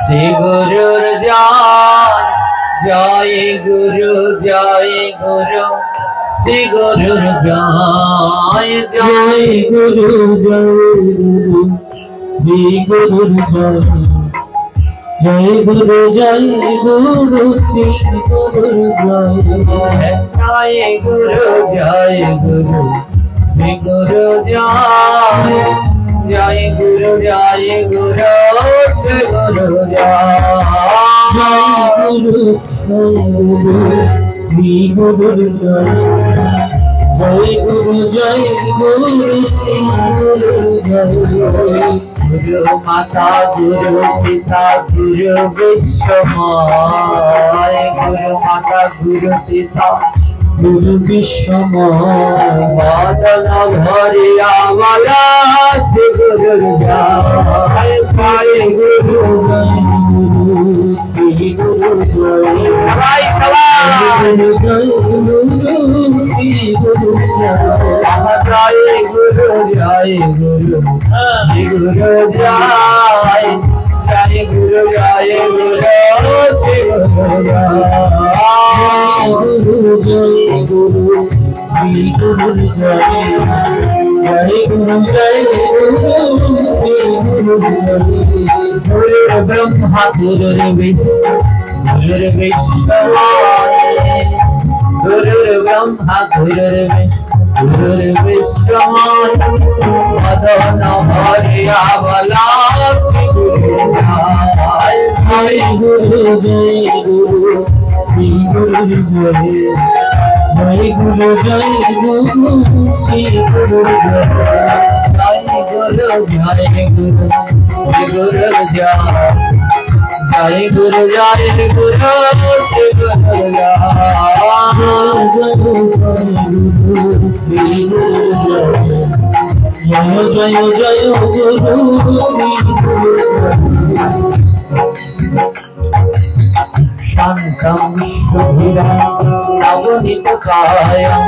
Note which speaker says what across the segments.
Speaker 1: श्री गुरुर जय गुरु श्री गुरुर जय गुरु श्री गुरुर जय गुरु श्री गुरुर जय गुरु श्री गुरु जय गुरु श्री गुरु श्री गुरु जय गुरु श्री गुरु माता गुरु पिता गुरु विश्वमय गुरु माता गुरु पिता गुरु विश्वमय बादल भरिया वाला श्री गुरु जय गुरु श्री गुरु जय गुरु श्री गुरु जय गुरु जय गुरु जय गुरु श्री गुरु श्री गुरु जय गुरु ब्रह्मा गुरुर्ब्रह्मा गुरुर्विष्णु मदन हरिया वाला श्री गुरु जय गुरु श्री गुरु जय गुरु श्री गुरु जय गुरु श्री गुरु जय गुरु श्री जय शांतं शुभं नवनीतकायं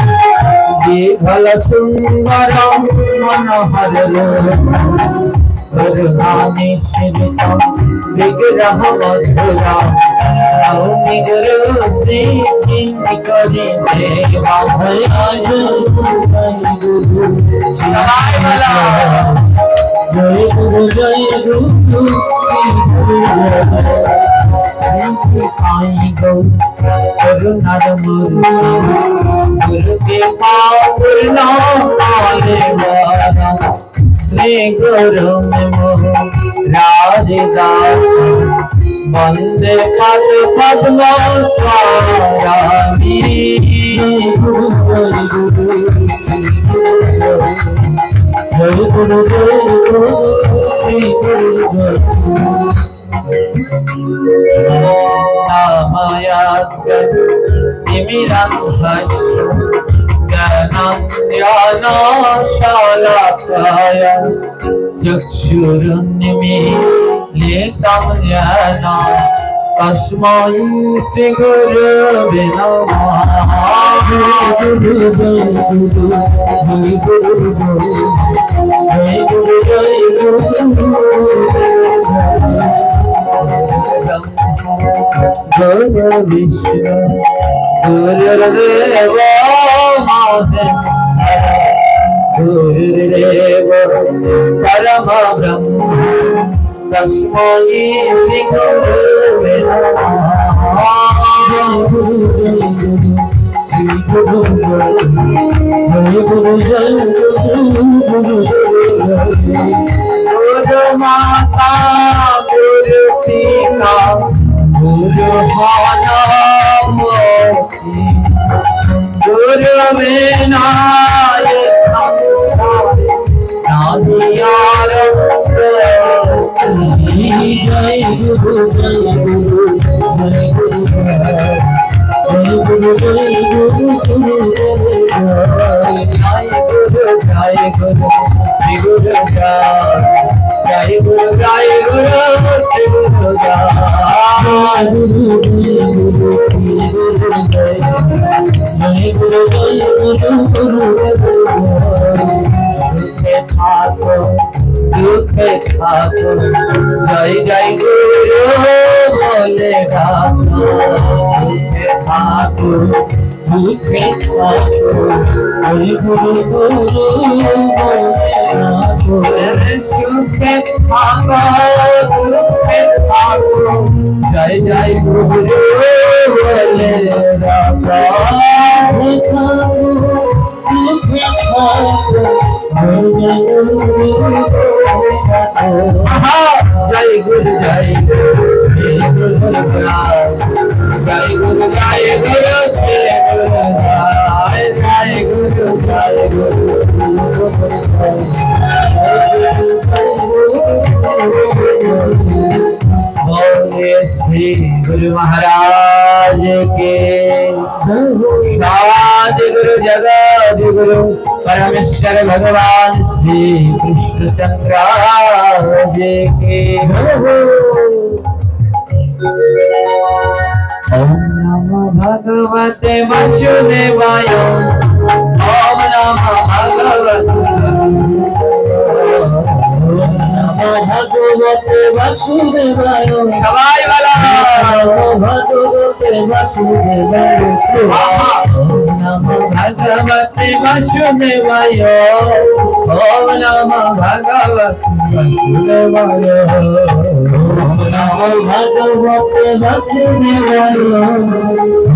Speaker 1: दीघलसुन्दरं मनोहररूपं करुणानिशीतं विग्रहमधुरं नौमि गुरुश्री गुरु के श्री गुरु राधिका वंदे पद पद्म स्वामी जय गुरु श्री गुरु चक्षुरुन्मीलितं येन तस्मै श्री गुरवे नमः गुरु विष्णु गुरुर्देव गुरुर्देव परम ब्रह्म तस्मै श्री गुरवे नमः श्री गुरु गुरु माता गुरु पिता गुरु भानमूर्ति गुरु विनायक नादियार जय गुरु जय जय गुरु থাকো দুঃখে থাকো ওই গুরু গুরু সুখে থাকো দুঃখে থাকো জয় জয় গুরু বলে রাখো দুঃখে থাকো জয় গুরু জয় গুরু जय गुरु जय गुरु जय गुरु जय गुरु बोले श्री गुरु महाराज के आदि गुरु जगत गुरु परमेश्वर भगवान श्री कृष्ण चंद्र जी के ओम नमो भगवते वासुदेवाय ओम नमो भगवते वासुदेवाय सवाई वाला भगवते वासुदेवाय ओम नमो भगवते वासुदेवाय ओम नमो भगवते वासुदेवाय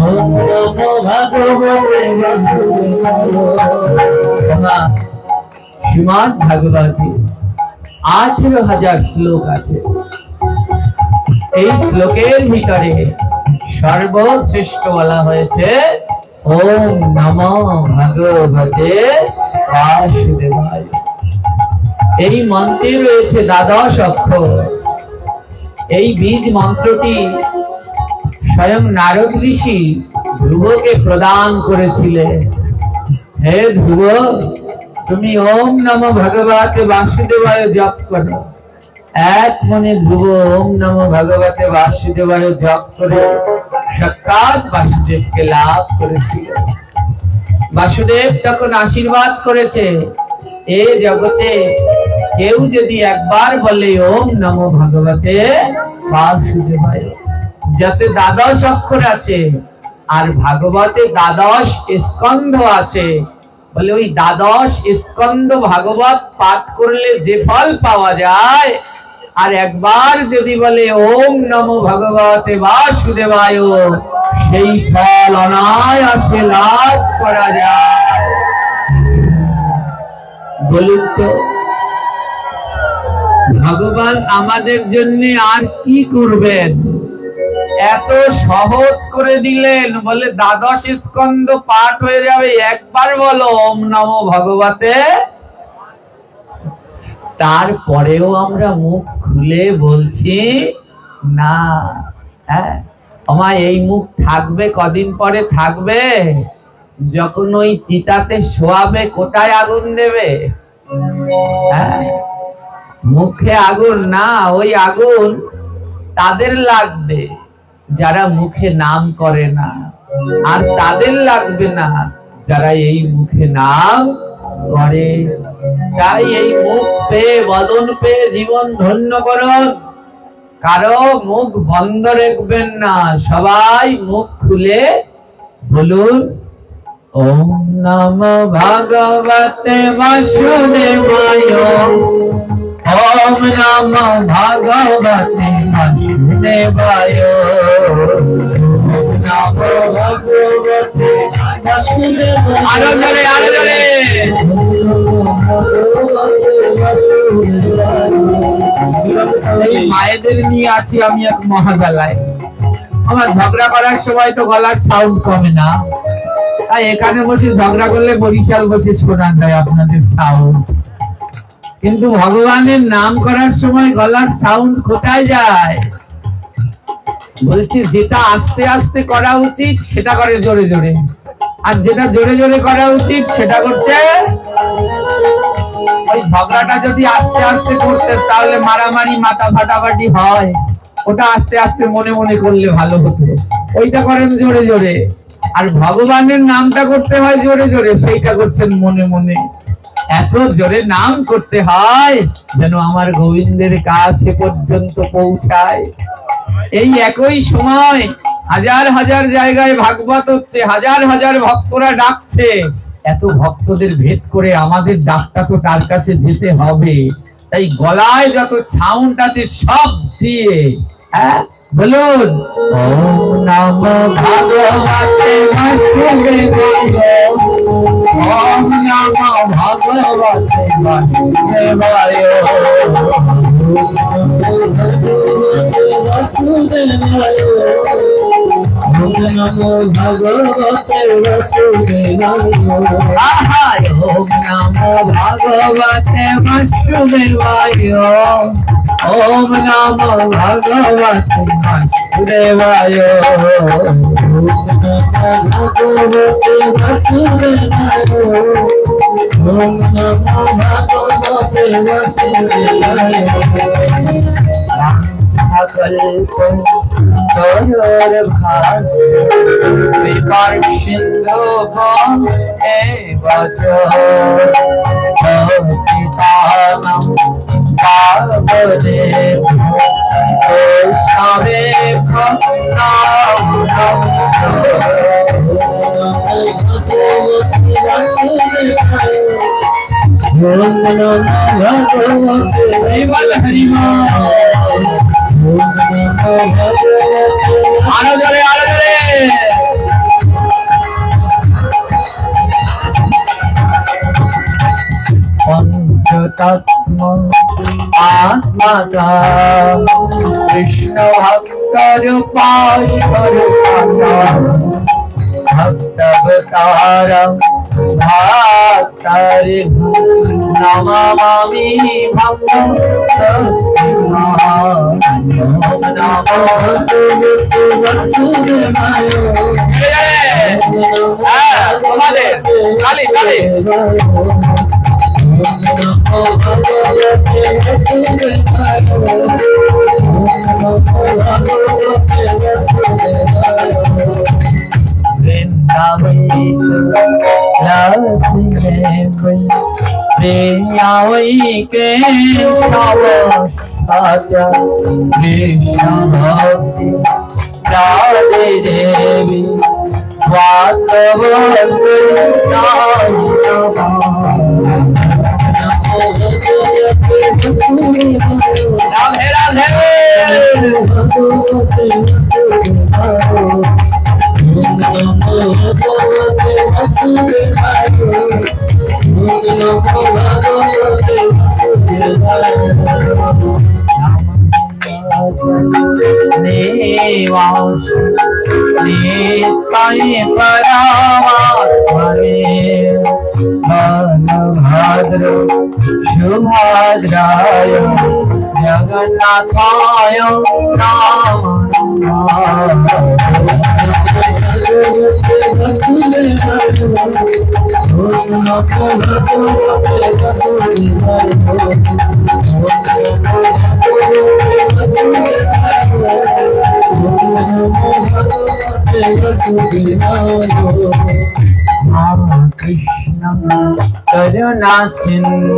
Speaker 1: ओम नमो भगवते वासुदेवाय श्रीमद् भागवते 18,000 শ্লোক আছে। এই শ্লোকের ভিতরে সর্বশ্রেষ্ঠ বলা হয়েছে ওম নমো ভগবতে বাসুদেবায়। এই মন্ত্রে রয়েছে 12 অক্ষর। এই বীজ মন্ত্রটি স্বয়ং নারদ ঋষি ধ্রুবকে প্রদান করেছিলেন। হে ধ্রুব, তুমি ওম নমো ভগবতে বাসুদেবায় জপ করো। এক মনে ধ্রুব ওম নমো ভগবতে বাসুদেবায় জপ করে সাক্ষাৎ বাসুদেবকে লাভ করেছিল। বাসুদেব তখন আশীর্বাদ করেছে, এ জগতে কেউ যদি একবার বলে ওম নমো ভগবতে বাসুদেবায়, যাতে 12 অক্ষর আছে আর ভাগবতে 12 স্কন্ধ আছে, বলে ওই 12 স্কন্ধ ভাগবত পাঠ করলে যে ফল পাওয়া যায়, আর একবার যদি বলে ওম নমো ভগবতে বাসুদেবায়, সেই ফল অনায়াসে লাভ করা যায়। বলুন তো ভগবান আমাদের জন্য আর কি করবেন? এত সহজ করে দিলেন, বলে 12 স্কন্ধ পাঠ হয়ে যাবে, একবার বলো ওম নমো ভগবতে। তারপরেও আমরা মুখ খুলে বলছি না। হ্যাঁ, আমার এই মুখ থাকবে কদিন পরে থাকবে, যখন ওই চিতাতে শোয়াবে কোথায় আগুন দেবে? হ্যাঁ, মুখে আগুন না, ওই আগুন তাদের লাগবে যারা মুখে নাম করে না, আর তাদের লাগবে না যারা এই মুখে নাম করে। তাই এই মুখ পেয়ে বদন পেয়ে জীবন ধন্য করুন, কারো মুখ বন্ধ রাখবেন না, সবাই মুখ খুলে বলুন ওম নমো ভগবতে বাসুদেবায় ओम नमो भगवते वासुदेवाय ओम नमो भगवते वासुदेवाय। आरो जोरे মায়েদের নিয়ে আছি আমি এক মহাগলায়। আমার ঝগড়া করার সময় তো গলার সাউন্ড কমে না, তাই এখানে বসে ঝগড়া করলে বরিশাল বসে শোনা যায় আপনাদের সাউন্ড, কিন্তু ভগবানের নাম করার সময় গলার সাউন্ড কোথায় যায়? বলছি যেটা আস্তে আস্তে করা উচিত সেটা করে জোরে জোরে, আর যেটা জোরে জোরে করা উচিত সেটা করছে। ওই ঝগড়াটা যদি আস্তে আস্তে করতে তাহলে মারামারি মাথা ফাটাফাটি হয়, ওটা আস্তে আস্তে মনে মনে করলে ভালো হতো, ওইটা করেন জোরে জোরে। আর ভগবানের নামটা করতে হয় জোরে জোরে, সেইটা করছেন মনে মনে। এত জোরে নাম করতে হয় যেন আমার গোবিন্দের কাছে পর্যন্ত পৌঁছায়। এই একই সময় হাজার হাজার জায়গায় ভাগবত হচ্ছে, হাজার হাজার ভক্তরা ডাকছে। এত ভক্তদের ভেদ করে আমাদের ডাকটা তো তার কাছে যেতে হবে। তাই গলায় যত সাউন্ড আছে সব দিয়ে বলুন ওম নমো ভগবতে বাসুদেবায়, ওম নমো ভগবতে বাসুদেবায়, ওম নমো ভগবতে বাসুদেবায়, আহা ওম নমো ভগবতে বাসুদেবায়, ওম নমো ভগবতে বাসুদেবায়, ভগবতে বাসুদেবায়, ওম নমো ভগবতে বাসুদেবায়। কল্প তরুর ভাস বিপার সিন্ধু বনে বচন পিতানম পাবদেব বৈষ্ণবে প্রণাম। হরিবল হরিবল, আরো জোরে আরো জোরে। পঞ্চতত্ত্ব আত্মাকা কৃষ্ণ ভক্ত রূপাশ্বর ভক্তবতারম ভাক্তারি নমামি ভক্ত তোমাদের তালি তালি। প্রিয়াকে আচা কৃষ্ণ ভক্তি রাধে দেবী স্বাতবতী রাধে রাধে। नित्य परात्मने भाद्र शुभाद्राय जगन्नाथाय नाम कृष्ण करुणा सिंधु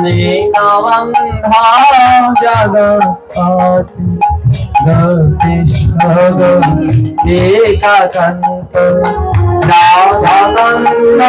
Speaker 1: दीनबंधो जगत्पति गोपीश्वर एकांत राधाकांत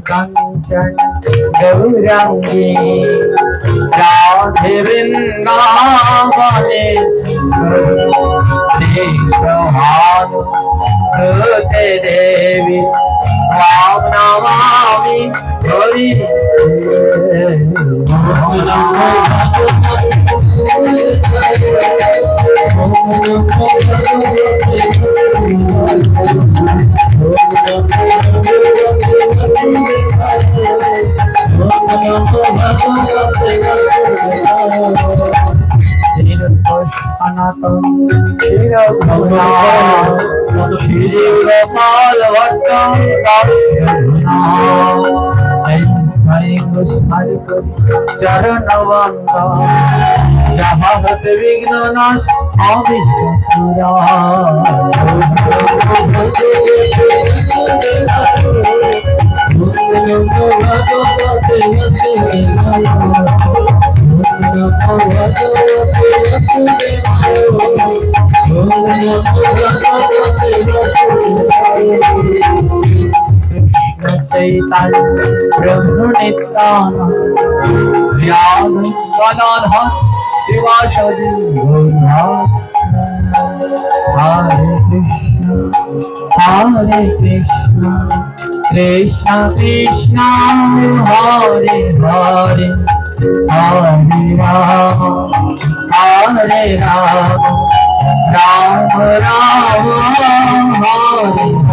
Speaker 1: कंचन गौरांगी राधे वृंदावने भानु सुते देवी राम नमामि हरि अनाथम क्षीर गोपाल भट्ट चरण बंदन जहाँ हते विघ्न नाश अविष्ट चैतन्य प्रभु नित्यानंद गदाधर शिवासदि हरे कृष्ण कृष्ण कृष्ण हरे हरे हरे राम राम राम हरे हरे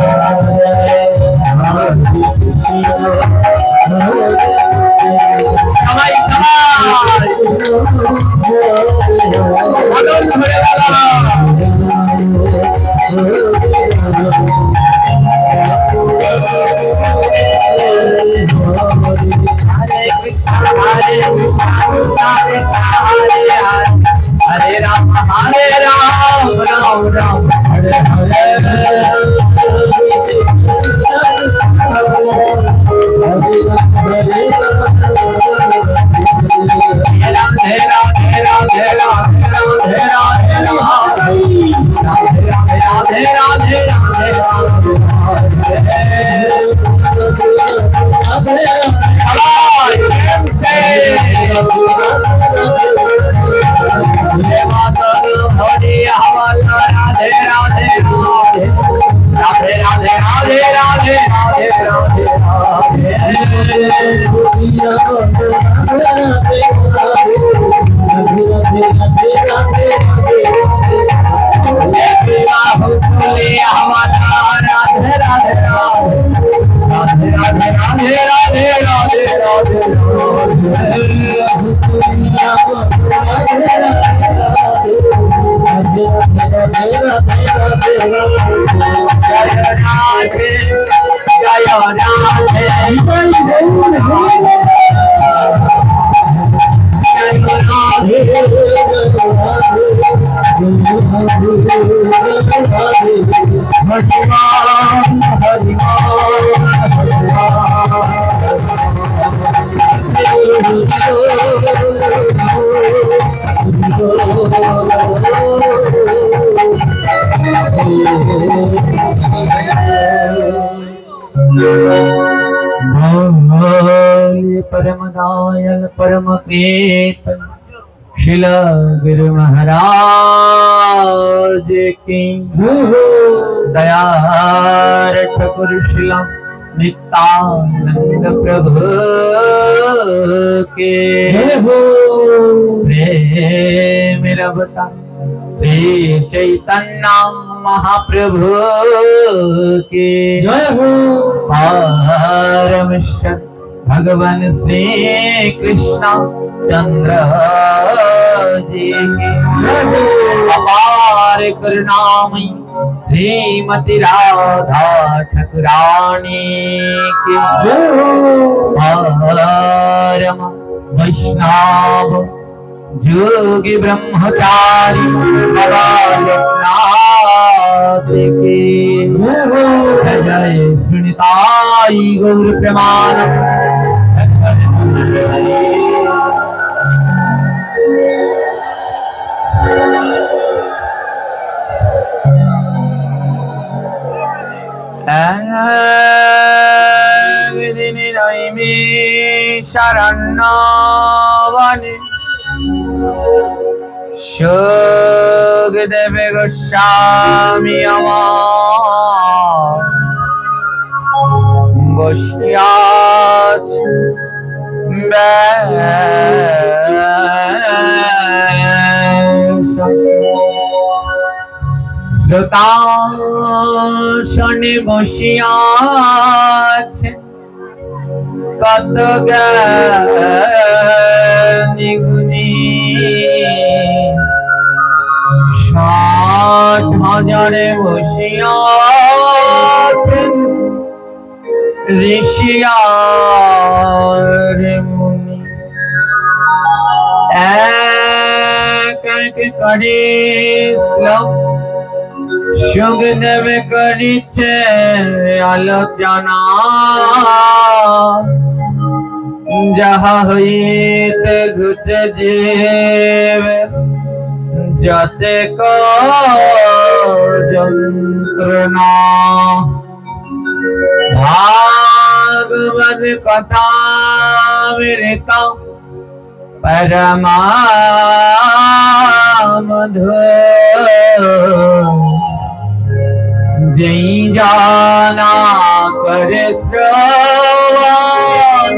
Speaker 1: हरे राम राम राम हरे हरे परमदायक परम प्रीत शिला गुरु महाराज की दयार ठाकुर शिला नित्यानंद प्रभु के प्रेम रवता श्री चैतन्य महाप्रभु के परम भगवान श्री कृष्ण चंद्र जी के अपार करुणामयी श्रीमती राधा ठाकुरानी के परम वैष्णव जोगी ब्रह्मचारी बाबा लोकनाथ के जय सुनिताई गौर प्रेमानंद शरण्यवने सुखदेव गोस्वामी বসিয়াছ শ্রোতাসনে বসিয়াছে কত জ্ঞানী গুণী 60,000 বসিয়াছেন ঋষি আর মুনি করে শ্লোক সুখদেব করিছে আলোচনা যাহা হইতে ঘুচে জীব যতে যন্ত্রণা ভাগবত কথা মৃত পরমা মধুর যেই জানা করে শ্রবণ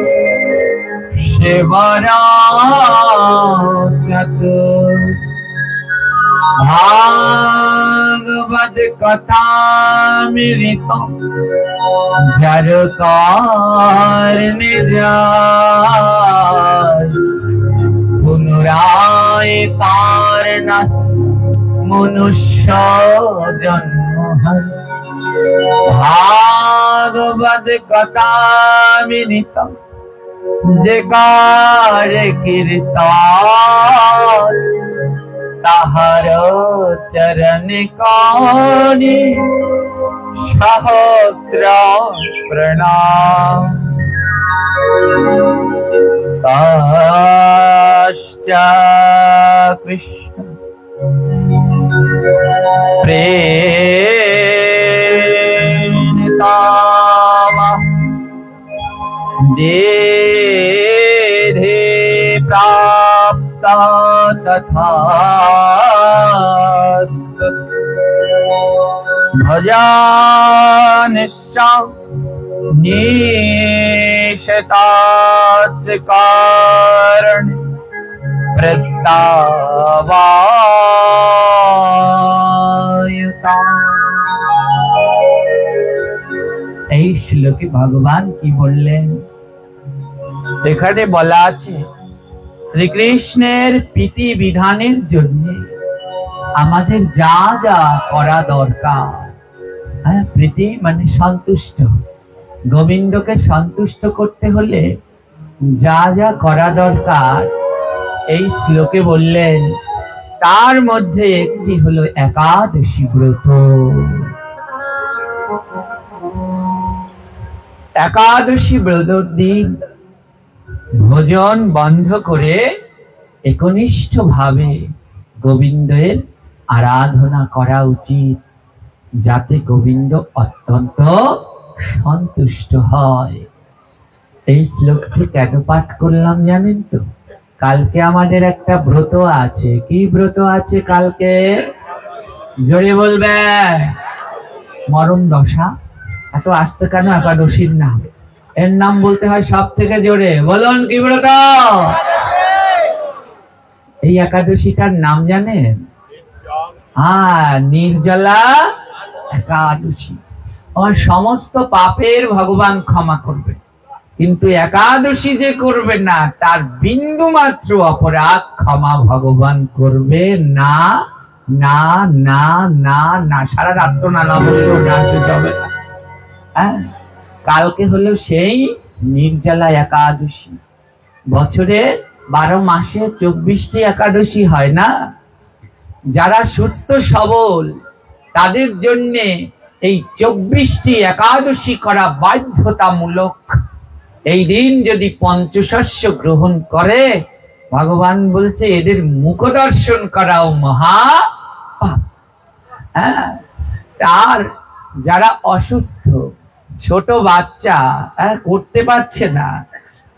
Speaker 1: শিবরা চতুর ভাগবত কথা মৃত জর কারণে যায় পুনরায় তার না মনুষ্য জন্ম হয় ভাগবত কথা মৃত যে কারে কীর্তন তাহার চরণ করি সহস্র প্রণাম কাশ্চ কৃষ্ণ প্রেণিতামা দেধে প্রাপ্ত তথাস্তু ভজানিশ্চা নিশতাচ কারণ প্রত্যাবায়ুতা। এই শ্লোকে ভগবান কি বললেন? এখানে বলা আছে শ্রীকৃষ্ণের প্রীতি বিধানের জন্য আমাদের যা যা করা দরকার, প্রীতি মানে সন্তুষ্ট, গোবিন্দকে সন্তুষ্ট করতে হলে যা যা করা দরকার এই শ্লোকে বললেন। তার মধ্যে একটি হলো একাদশী ব্রত। একাদশী ব্রতর দিন ভোজন বন্ধ করে একনিষ্ঠ ভাবে গোবিন্দের আরাধনা করা উচিত, যাতে গোবিন্দ অত্যন্ত সন্তুষ্ট হয়। এই শ্লোকটি কেন পাঠ করলাম জানেন তো? কালকে আমাদের একটা ব্রত আছে। কি ব্রত আছে কালকে? জোরে বলবে। মরণ দশা। এত আসতে কেন? একাদশীর নাম। এর নাম বলতে হয় সব থেকে জোরে। বলুন কি ব্রত? এই একাদশীটার নাম জানেন? নির্জলা একাদশী। আমার সমস্ত পাপের ভগবান ক্ষমা করবে, কিন্তু একাদশী যে করবে না তার বিন্দু মাত্র অপরাধ ক্ষমা ভগবান করবে না। না না না না, সারা রাত্র না বললেও না যাবে না। কালকে হলো সেই নির্জলা একাদশী। বছরে 12 মাসে 24টি একাদশী হয় না? যারা সুস্থ সবল তাদের জন্য এই 24টি একাদশী করা বাধ্যতামূলক। এই দিন যদি পঞ্চশস্য গ্রহণ করে, ভগবান বলছে এদের মুখ দর্শন করাও মহা পাপ। আর যারা অসুস্থ, ছোট বাচ্চা করতে পারছে না,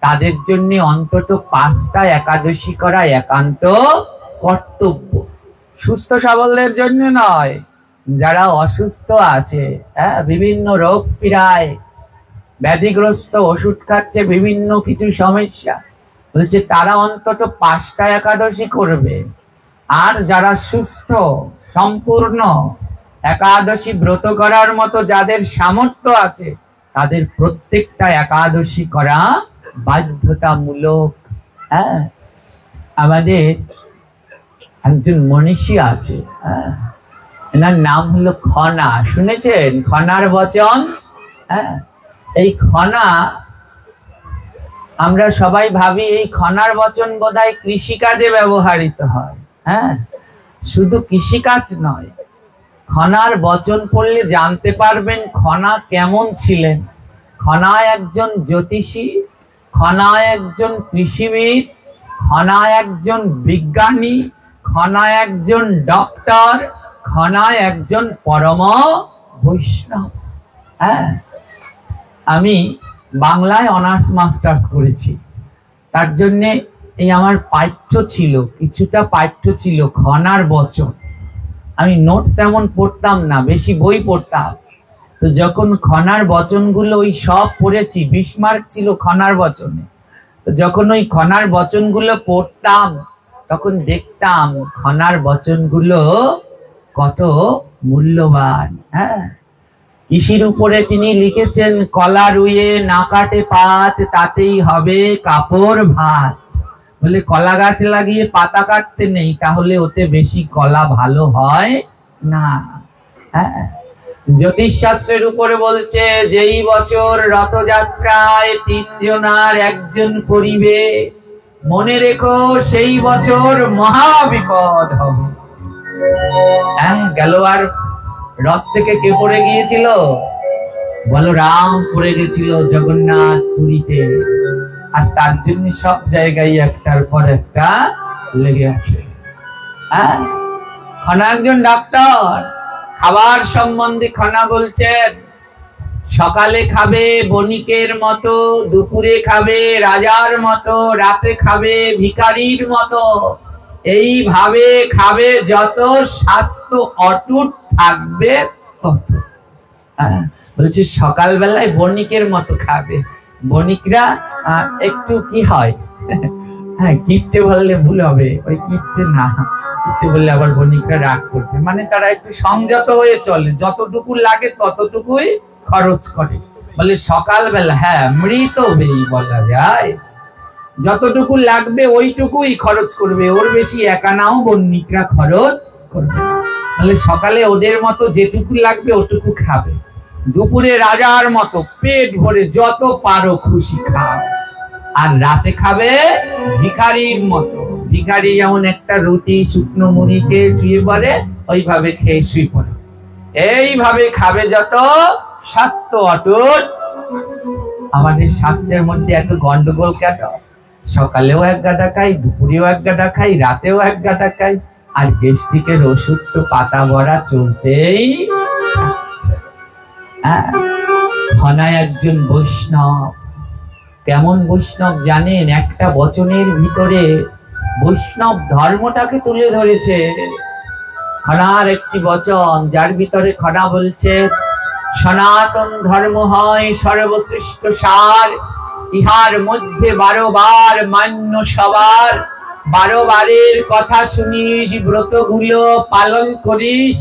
Speaker 1: তাদের জন্য অন্তত 5টা একাদশী করা একান্ত কর্তব্য। সুস্থ সবলদের জন্য নয়, যারা অসুস্থ আছে, বিভিন্ন রোগ পীড়ায় ব্যাধিগ্রস্ত, ওষুধ খাচ্ছে, বিভিন্ন কিছু সমস্যা, বলছে তারা অন্তত 5টা একাদশী করবে। আর যারা সুস্থ সম্পূর্ণ একাদশী ব্রত করার মতো যাদের সামর্থ্য আছে, তাদের প্রত্যেকটা একাদশী করা বাধ্যতামূলক। আমাদের একজন মনীষী আছে, এনার নাম হলো খনা। শুনেছেন খনার বচন? এই খনা, আমরা সবাই ভাবি এই খনার বচন বোধহয় কৃষিকাজে ব্যবহৃত হয়। শুধু কৃষিকাজ নয়, খনার বচন পড়লে জানতে পারবেন খনা কেমন ছিলেন। খনা একজন জ্যোতিষী, খনা একজন কৃষিবিদ, খনা একজন বিজ্ঞানী, খনা একজন ডক্টর, খনা একজন পরম বৈষ্ণব। হ্যাঁ, আমি বাংলায় অনার্স মাস্টার্স করেছি, তার জন্যে এই আমার পাঠ্য ছিল, কিছুটা পাঠ্য ছিল খনার বচন। আমি নোট তেমন পড়তাম না, বেশি বই পড়তাম। তো যখন খনার বচনগুলো ওই সব পড়েছি, 20 মার্ক ছিল খনার বচনে। তো যখন ওই খনার বচনগুলো পড়তাম তখন দেখতাম খনার বচনগুলো কত মূল্যবান। হ্যাঁ, কৃষির উপরে তিনি লিখেছেন, কলা রুইয়ে না কাটে পাত, তাতেই হবে কাপড় ভাত। বলে কলা গাছ লাগিয়ে পাতা কাটতে নেই, তাহলে ওতে বেশি কলা ভালো হয় না। হ্যাঁ, জ্যোতিষ শাস্ত্রের উপরে বলছে, যেই বছর রথযাত্রায় 3 জনার 1 জন করিবে, মনে রেখো সেই বছর মহাবিপদ হবে। হ্যাঁ, গেল আর রথ থেকে কে পড়ে গিয়েছিল? বলরাম পড়ে গেছিল জগন্নাথ পুরীতে, আর তার জন্য সব জায়গায় একটার পর একটা লেগে আছে। হ্যাঁ, খনা একজন ডাক্তার। খাবার সম্বন্ধে খনা বলছেন, সকালে খাবে বণিকের মতো, দুপুরে খাবে রাজার মতো, রাতে খাবে ভিখারির মতো। এইভাবে খাবে যত, স্বাস্থ্য অটুট থাকবে তত। বলছে সকালবেলায় বণিকের মতো খাবে। বণিকরা একটু কি হয়, হ্যাঁ কিপ্টে বললে ভুল হবে, ওই কিপ্টে না, কিপ্টে বললে আবার বণিকরা রাগ করবে। মানে তারা একটু সংযত হয়ে চলে, যতটুকু লাগে ততটুকুই খরচ করে। বলে সকালবেলা, হ্যাঁ মৃত বেই বলা যায়, যতটুকু লাগবে ওইটুকুই খরচ করবে, ওর বেশি একানাও বণিকরা খরচ করবে। বলে সকালে ওদের মতো যেটুকু লাগবে ওটুকু খাবে, দুপুরে রাজার মতো পেট ভরে যত পারো খুশি খাও, আর রাতে খাবে ভিখারির মতো। ভিখারি যেমন একটা রুটি শুকনো মুড়ি খেয়ে শুয়ে পড়ে, ওইভাবে খেয়ে শুয়ে পড়ে। এইভাবে খাবে যত, স্বাস্থ্য অটুট। আমাদের স্বাস্থ্যের মধ্যে এত গন্ডগোল কেন? সকালেও 1 গাদা খাই, দুপুরেও 1 গাদা খাই, রাতেও 1 গাদা খাই, আর গ্যাস্ট্রিকের ওষুধ তো পাতা ভরা চলতেই। খনা একজন বৈষ্ণব। কেমন বৈষ্ণব জানেন? একটা বচনের ভিতরে বৈষ্ণব ধর্মটাকে তুলে ধরেছে। খনার একটি বচন, যার ভিতরে খনা বলছে, সনাতন ধর্ম হয় সর্বশ্রেষ্ঠ সার, ইহার মধ্যে 12 বার মান্য সবার। 12 বারের কথা শুনিস, ব্রতগুলো পালন করিস,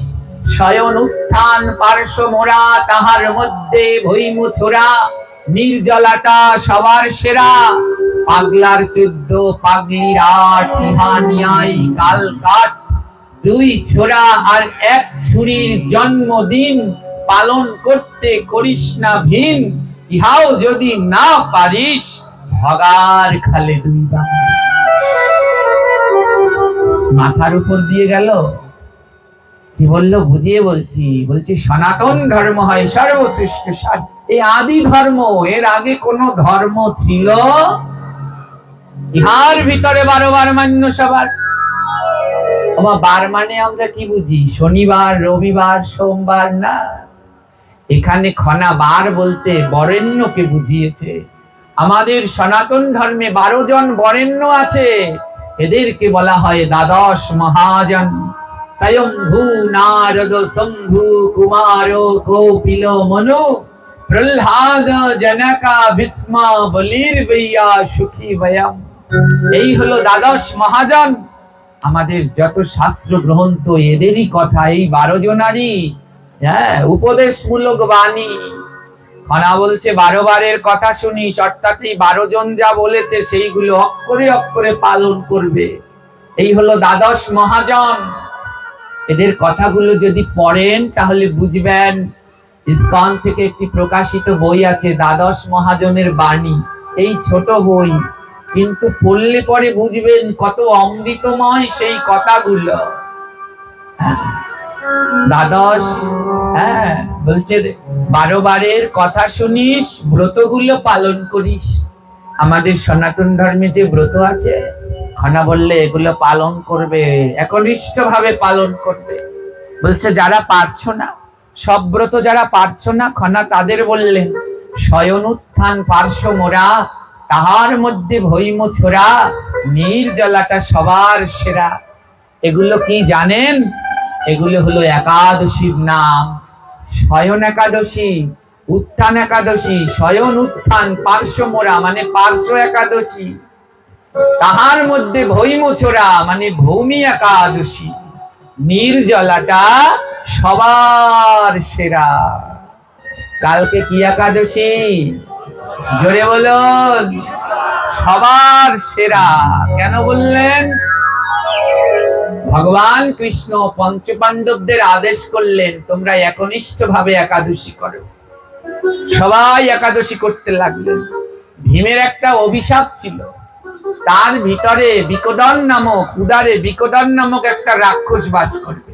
Speaker 1: শয়ন উত্থান পার্শ্ব মোরা, তাহার মধ্যে ভৈমু ছোড়া, নির্জলাটা সবার সেরা। পাগলার 14, পাগলির 8, ইহা নিয়াই কাল কাট। 2 ছোড়া আর 1 ছুরির জন্মদিন, পালন করতে করিস না ভিন। ইহাও যদি না পারিস, ভগার খালে 2 বার। মাথার উপর দিয়ে গেল। কি বললো? বুঝিয়ে বলছি। বলছি সনাতন ধর্ম হয় সর্বশ্রেষ্ঠ সার। এই আদি ধর্ম, এর আগে কোন ধর্ম ছিল? ইহার ভিতরে 12 বার মান্য সবার। বার মানে আমরা কি বুঝি? শনিবার, রবিবার, সোমবার না। এখানে খনা বার বলতে বরেণ্যকে বুঝিয়েছে। আমাদের সনাতন ধর্মে 12 জন বরেণ্য আছে, এদেরকে বলা হয় দ্বাদশ মহাজন। স্বয়ংভূ নারদ, শম্ভু কুমার, কপিল, মনু, প্রহ্লাদ, জনকা, ভীষ্ম, বলির বৈয়া, সুখী বয়ম। এই হলো দ্বাদশ মহাজন। আমাদের যত শাস্ত্র গ্রন্থ এদেরই কথা, এই 12 জনারই উপদেশমূলক বাণী। খনা বলছে 12 বারের কথা শুনিস, অর্থাৎ এই 12 জন যা বলেছে সেইগুলো অক্ষরে অক্ষরে পালন করবে। এই হলো দ্বাদশ মহাজন। এদের কথাগুলো যদি পড়েন তাহলে বুঝবেন। ইসকন থেকে একটি প্রকাশিত বই আছে, দ্বাদশ মহাজনের বাণী। এই ছোট বই, কিন্তু পড়লে পরে বুঝবেন কত অমৃতময় সেই কথাগুলো। দ্বাদশ, হ্যাঁ বলছে 12 বারের কথা শুনিস, ব্রতগুলো পালন করিস। আমাদের সনাতন ধর্মে যে ব্রত আছে, খনা বললে এগুলো পালন করবে, একনিষ্ঠ ভাবে পালন করবে। বলছে যারা পারছো না, সব ব্রত যারা পারছো না, খনা তাদের বললেন শয়ন উত্থান পার্শ্ব মোরা, তাহার মধ্যে ভৈম ছোড়া, নির্জলাটা সবার সেরা। এগুলো কি জানেন? এগুলো হলো একাদশীর নাম। শয়ন একাদশী, উত্থান একাদশী, শয়ন উত্থান পার্শ্ব মোরা মানে পার্শ্ব একাদশী, তাহার মধ্যে ভৈম ছোড়া মানে ভৌমি একাদশী, নির্জলাটা সবার সেরা। কালকে কি একাদশী? জোরে বলুন। সবার সেরা। কেন বললেন? ভগবান কৃষ্ণ পঞ্চপাণ্ডবদের আদেশ করলেন তোমরা একনিষ্ঠ ভাবে একাদশী করো। সবাই একাদশী করতে লাগলেন। ভীমের একটা অভিশাপ ছিল, তার ভিতরে বিকোদন নামক, উদারে বিকোদন নামক একটা রাক্ষস বাস করবে।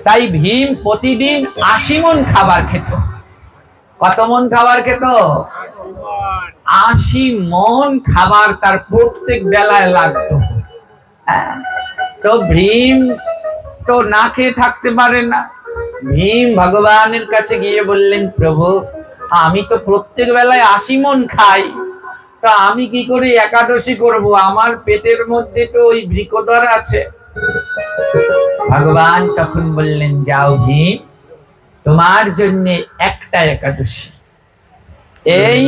Speaker 1: তাই ভীম প্রতিদিন 80 মণ খাবার খেত। কত মণ খাবার খেত? 80 মণ খাবার তার প্রত্যেক বেলায় লাগতো। তো ভীম তো না খেয়ে থাকতে পারে না। ভীম ভগবানের কাছে গিয়ে বললেন প্রভু, আমি তো প্রত্যেক বেলায় 80 মণ খাই, তো আমি কি করে একাদশী করব? আমার পেটের মধ্যে তো ওই বৃকোদর আছে। ভগবান তখন বললেন যাও ভীম, তোমার জন্য একটা একাদশী, এই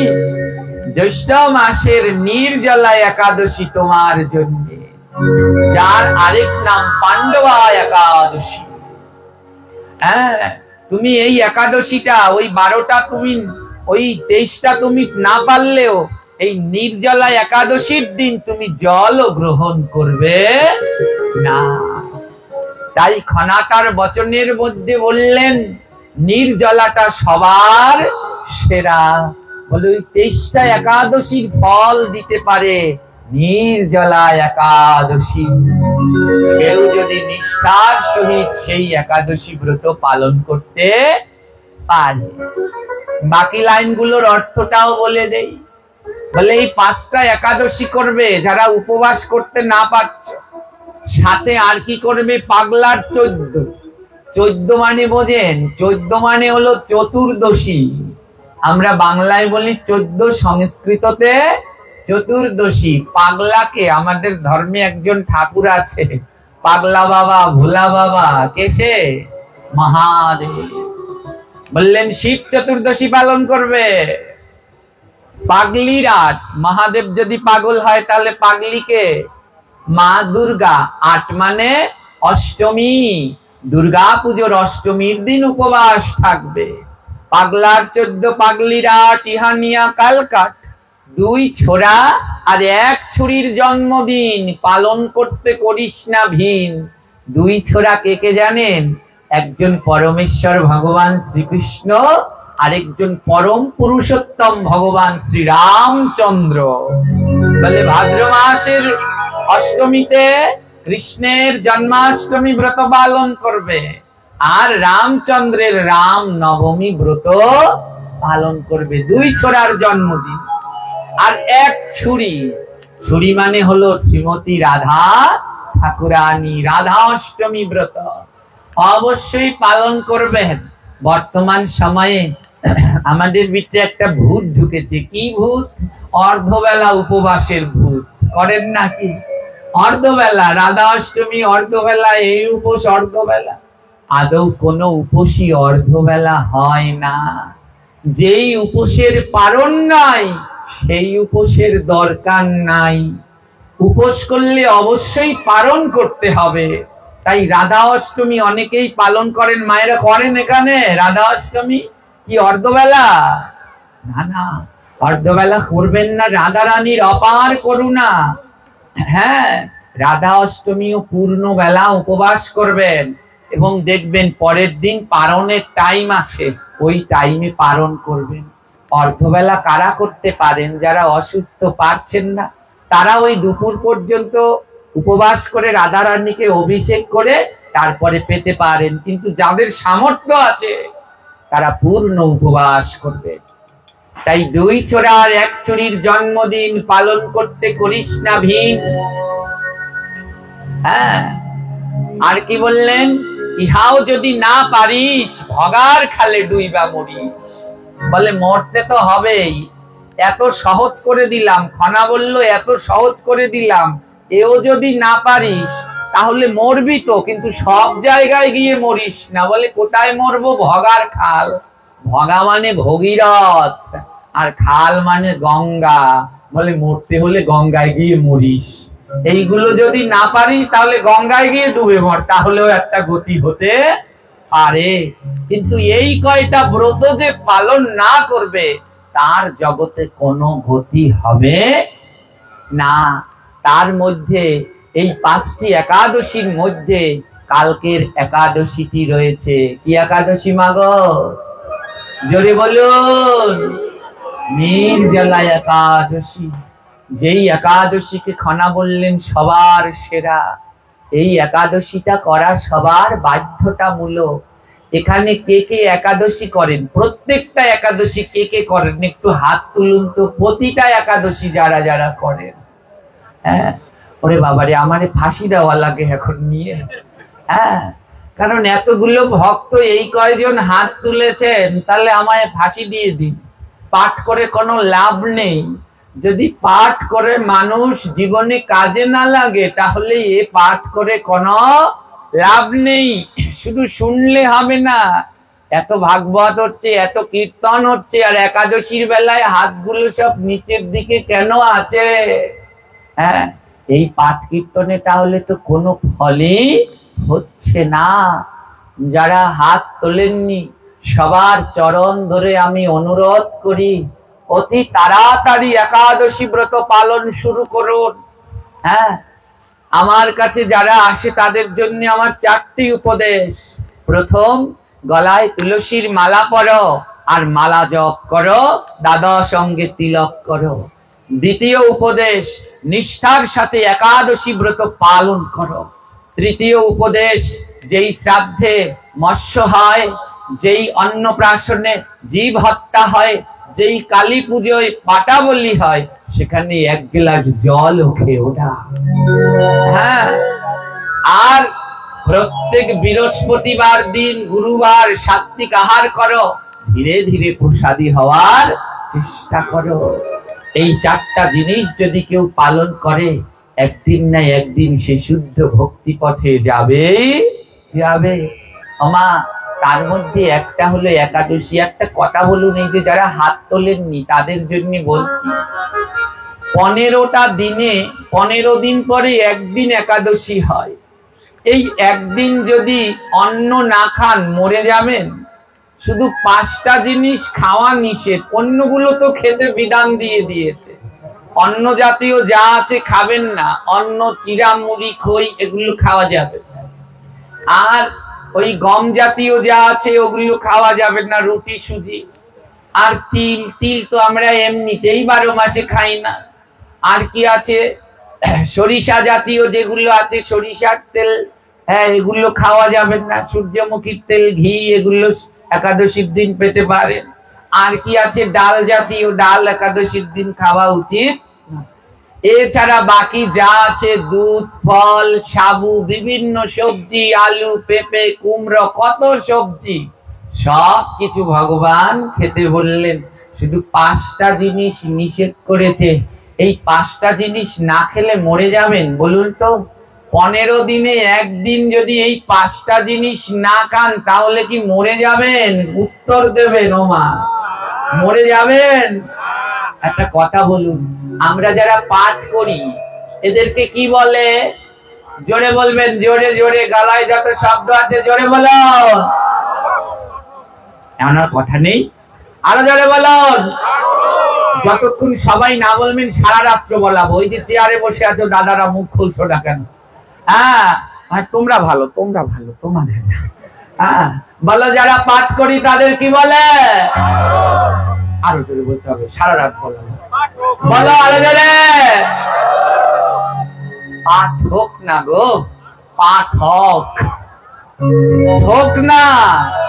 Speaker 1: জ্যৈষ্ঠ মাসের নির্জলা একাদশী তোমার জন্য, যার আরেক নাম পাণ্ডবা একাদশী। হ্যাঁ, তুমি এই একাদশীটা, ওই 12টা তুমি, ওই 23টা তুমি না পারলেও এই নির্জলা একাদশীর দিন তুমি জল গ্রহণ করবে না। তাই খনাটার বচনের মধ্যে বললেন নির্জলাটা সবার সেরা। বলে ওই 23টা একাদশীর ফল দিতে পারে নির্জলা একাদশী। কেউ যদি নিষ্ঠার সহিত সেই একাদশী ব্রত পালন করতে পারে। বাকি লাইনগুলোর অর্থটাও বলে দেই। বলে এই 5টা একাদশী করবে যারা উপবাস করতে না পারছে, সাথে আর কি করবে? পাগলার 14। 14 মানে বোঝেন? 14 মানে হলো চতুর্দশী। আমরা বাংলায় বলি 14, সংস্কৃততে চতুর্দশী। পাগলাকে, আমাদের ধর্মে একজন ঠাকুর আছে পাগলা বাবা, ভোলা বাবা, কে সে? মহাদেব। বললেন শিব চতুর্দশী পালন করবে। পাগলি রাত, মহাদেব যদি পাগল হয় তাহলে পাগলিকে? মা দুর্গা। 8 মানে অষ্টমী, দুর্গা পুজোর অষ্টমীর দিন উপবাস থাকবে। পাগলার 14, পাগলি রাত, ইহানিয়া কালকাট, 2 ছোড়া আর 1 ছুরির জন্মদিন পালন করতে করিস না ভিন। 2 ছোড়া কে কে জানেন? একজন পরমেশ্বর ভগবান শ্রীকৃষ্ণ, আরেকজন পরম পুরুষোত্তম ভগবান শ্রী রামচন্দ্র। বলে ভাদ্র মাসের অষ্টমীতে কৃষ্ণের জন্মাষ্টমী ব্রত পালন করবে, আর রামচন্দ্রের রাম নবমী ব্রত পালন করবে। 2 ছোড়ার জন্মদিন। আর 1 ছুরি, ছুরি মানে হলো শ্রীমতী রাধা ঠাকুরানী, রাধা অষ্টমী ব্রত অবশ্যই পালন করবেন। বর্তমান সময়ে আমাদের ভিতরে একটা ভূত ঢুকেছে। কি ভূত? অর্ধবেলা উপবাসের ভূত। করেন নাকি? অর্ধবেলা রাধা অষ্টমী, অর্ধবেলা এই উপোস, অর্ধবেলা। আদৌ কোনো উপোসই অর্ধবেলা হয় না। যেই উপোসের পারণ নাই সেই উপোসের দরকার নাই। উপোস করলে অবশ্যই পালন করতে হবে। তাই রাধা অষ্টমী অনেকেই পালন করেন, মায়েরা করেন। এখানে রাধা অষ্টমী কি অর্ধবেলা? না না, অর্ধবেলা করবেন না। রাধা রানীর অপার করুণা। হ্যাঁ, রাধা অষ্টমীও পূর্ণ বেলা উপবাস করবেন এবং দেখবেন পরের দিন পারণের টাইম আছে, ওই টাইমে পালন করবেন। অর্ধবেলা কারা করতে পারেন? যারা অসুস্থ, পারছেন না, তারা ওই দুপুর পর্যন্ত উপবাস করে রাধা রানীকে অভিষেক করে তারপরে পেতে পারেন, কিন্তু যাদের সামর্থ্য আছে তারা পূর্ণ উপবাস করবে। তাই দুই ছোড়ার এক ছুরির জন্মদিন পালন করতে করিস না ভিন। হ্যাঁ, আর কি বললেন, ইহাও যদি না পারিস ভগার খালে ডুইবা মরিস। বলে মরতে তো হবেই, এত সহজ করে দিলাম, খনা বলল এত সহজ করে দিলাম, এও যদি না পারিস তাহলে মরবি তো, কিন্তু সব জায়গায় গিয়ে মরিস না। বলে কোথায় মরবো, ভগার খাল। ভগা মানে ভগীরথ, আর খাল মানে গঙ্গা। বলে মরতে হলে গঙ্গায় গিয়ে মরিস। এইগুলো যদি না পারিস তাহলে গঙ্গায় গিয়ে ডুবে মর, তাহলেও একটা গতি হতে পারে। কিন্তু এই কয়টা ব্রত যে পালন না করবে তার জগতে কোনো গতি হবে না। তার মধ্যে এই 5টি একাদশীর মধ্যে কালকের একাদশীটি রয়েছে। কি একাদশী মাগো, জোরে বলুন, নির্জলা একাদশী। যেই একাদশীকে খনা বললেন সবার সেরা, এই একাদশীটা করা সবার বাধ্যতামূলক। এখানে কে কে একাদশী করেন, প্রত্যেকটা একাদশী কে কে করেন একটু হাত তুলুন তো, প্রতিটা একাদশী যারা যারা করেন। হ্যাঁ, ওরে বাবারে আমারে ফাঁসি দেওয়া লাগে এখন নিয়ে। হ্যাঁ, কারণ এতগুলো ভক্ত এই কয়জন হাত তুলেছেন, তাহলে আমায় ফাঁসি দিয়ে দিন। পাঠ করে কোনো লাভ নেই। যদি পাঠ করে মানুষ জীবনে কাজে না লাগে তাহলে এ পাঠ করে কোনো লাভ নেই। শুধু শুনলে হবে না, এত ভাগবত হচ্ছে, এত কীর্তন হচ্ছে, আর একাদশীর বেলায় হাতগুলো সব নিচের দিকে কেন আছে? হ্যাঁ, এই পাঠ কীর্তনে তাহলে তো কোনো ফলই হচ্ছে না। যারা হাত তোলেননি সবার চরণ ধরে আমি অনুরোধ করি, অতি তাড়াতাড়ি একাদশী ব্রত পালন শুরু করুন। হ্যাঁ, আমার কাছে যারা আসে তাদের জন্য আমার 4টি উপদেশ। প্রথম, গলায় তুলসীর মালা পরো আর মালা জপ করো, দ্বাদশ অঙ্গে তিলক করো। দ্বিতীয় উপদেশ, নিষ্ঠার সাথে একাদশী ব্রত পালন করো। তৃতীয় উপদেশ, যেই শ্রাদ্ধে মৎস্য হয়, যেই অন্নপ্রাশনে জীব হত্যা হয়, যেই কালী পুজোয় পাটা বলি হয়, সেখানে 1 গ্লাস জল খেও না। হ্যাঁ, আর প্রত্যেক বৃহস্পতিবার দিন, গুরুবার সাত্বিক আহার করো, ধীরে ধীরে প্রসাদী হওয়ার চেষ্টা করো। এই 4টা জিনিস যদি কেউ পালন করে, একদিন না একদিন সে শুদ্ধ ভক্তি পথে যাবে যাবে। আমা, তার মধ্যে একটা হলো একাদশী। একটা কথা বলুন, এই যে যারা হাত তোলেননি তাদের জন্য বলছি, 15টা দিনে 15 দিন পরে একদিন একাদশী হয়। এই একদিন যদি অন্ন না খান মরে যাবেন। শুধু 5টা জিনিস খাওয়া নিষেধ, অন্যগুলো তো খেতে বিধান দিয়ে দিয়েছে। অন্ন জাতীয় যা আছে খাবেন না, অন্ন, চিড়া, মুড়ি, খই এগুলো খাওয়া যাবে। আর ওই গম জাতীয় যা আছে ওগুলো খাওয়া যাবে না, রুটি, সুজি। আর তিল, তিল তো আমরা এমনিতেই 12 মাসে খাই না। আর কি আছে, সরিষা জাতীয় যেগুলো আছে, সরিষার তেল, হ্যাঁ এগুলো খাওয়া যাবে না। সূর্যমুখীর তেল, ঘি এগুলো একাদশীর দিন পেতে পারেন। আর কি আছে, ডাল জাতীয়, ডাল একাদশীর দিন খাওয়া উচিত। এছাড়া বাকি যা আছে, দুধ, ফল, সাবু, বিভিন্ন সবজি, আলু, পেঁপে, কুমড়ো, কত সবজি, সব কিছু ভগবান খেতে বললেন। শুধু 5টা জিনিস নিষেধ করেছে। এই 5টা জিনিস না খেলে মরে যাবেন। বলুন তো, 15 দিনে একদিন যদি এই 5টা জিনিস না খান তাহলে কি মরে যাবেন? উত্তর দেবেন ওমা, মরে যাবেন? একটা কথা বলুন, আমরা যারা পাঠ করি এদেরকে কি বলে? জোরে বলবেন, জোরে জোরে, গলায় যত শব্দ আছে জোরে বলো। এমন আর কথা নেই, আরো জোরে বলুন। যতক্ষণ সবাই না বলবেন সারা রাত্র বলাবো। ওই যে চেয়ারে বসে আছো দাদারা, মুখ খুলছো না কেন? হ্যাঁ, তোমরা ভালো, তোমরা ভালো, তোমাদের না। হ্যাঁ, বলো, যারা পাঠ করি তাদের কি বলে? আরো জোরে বলতে হবে, সারা রাত বলো, বলো আরো জোরে। পাঠ হোক না গো, পাঠক। হোক না,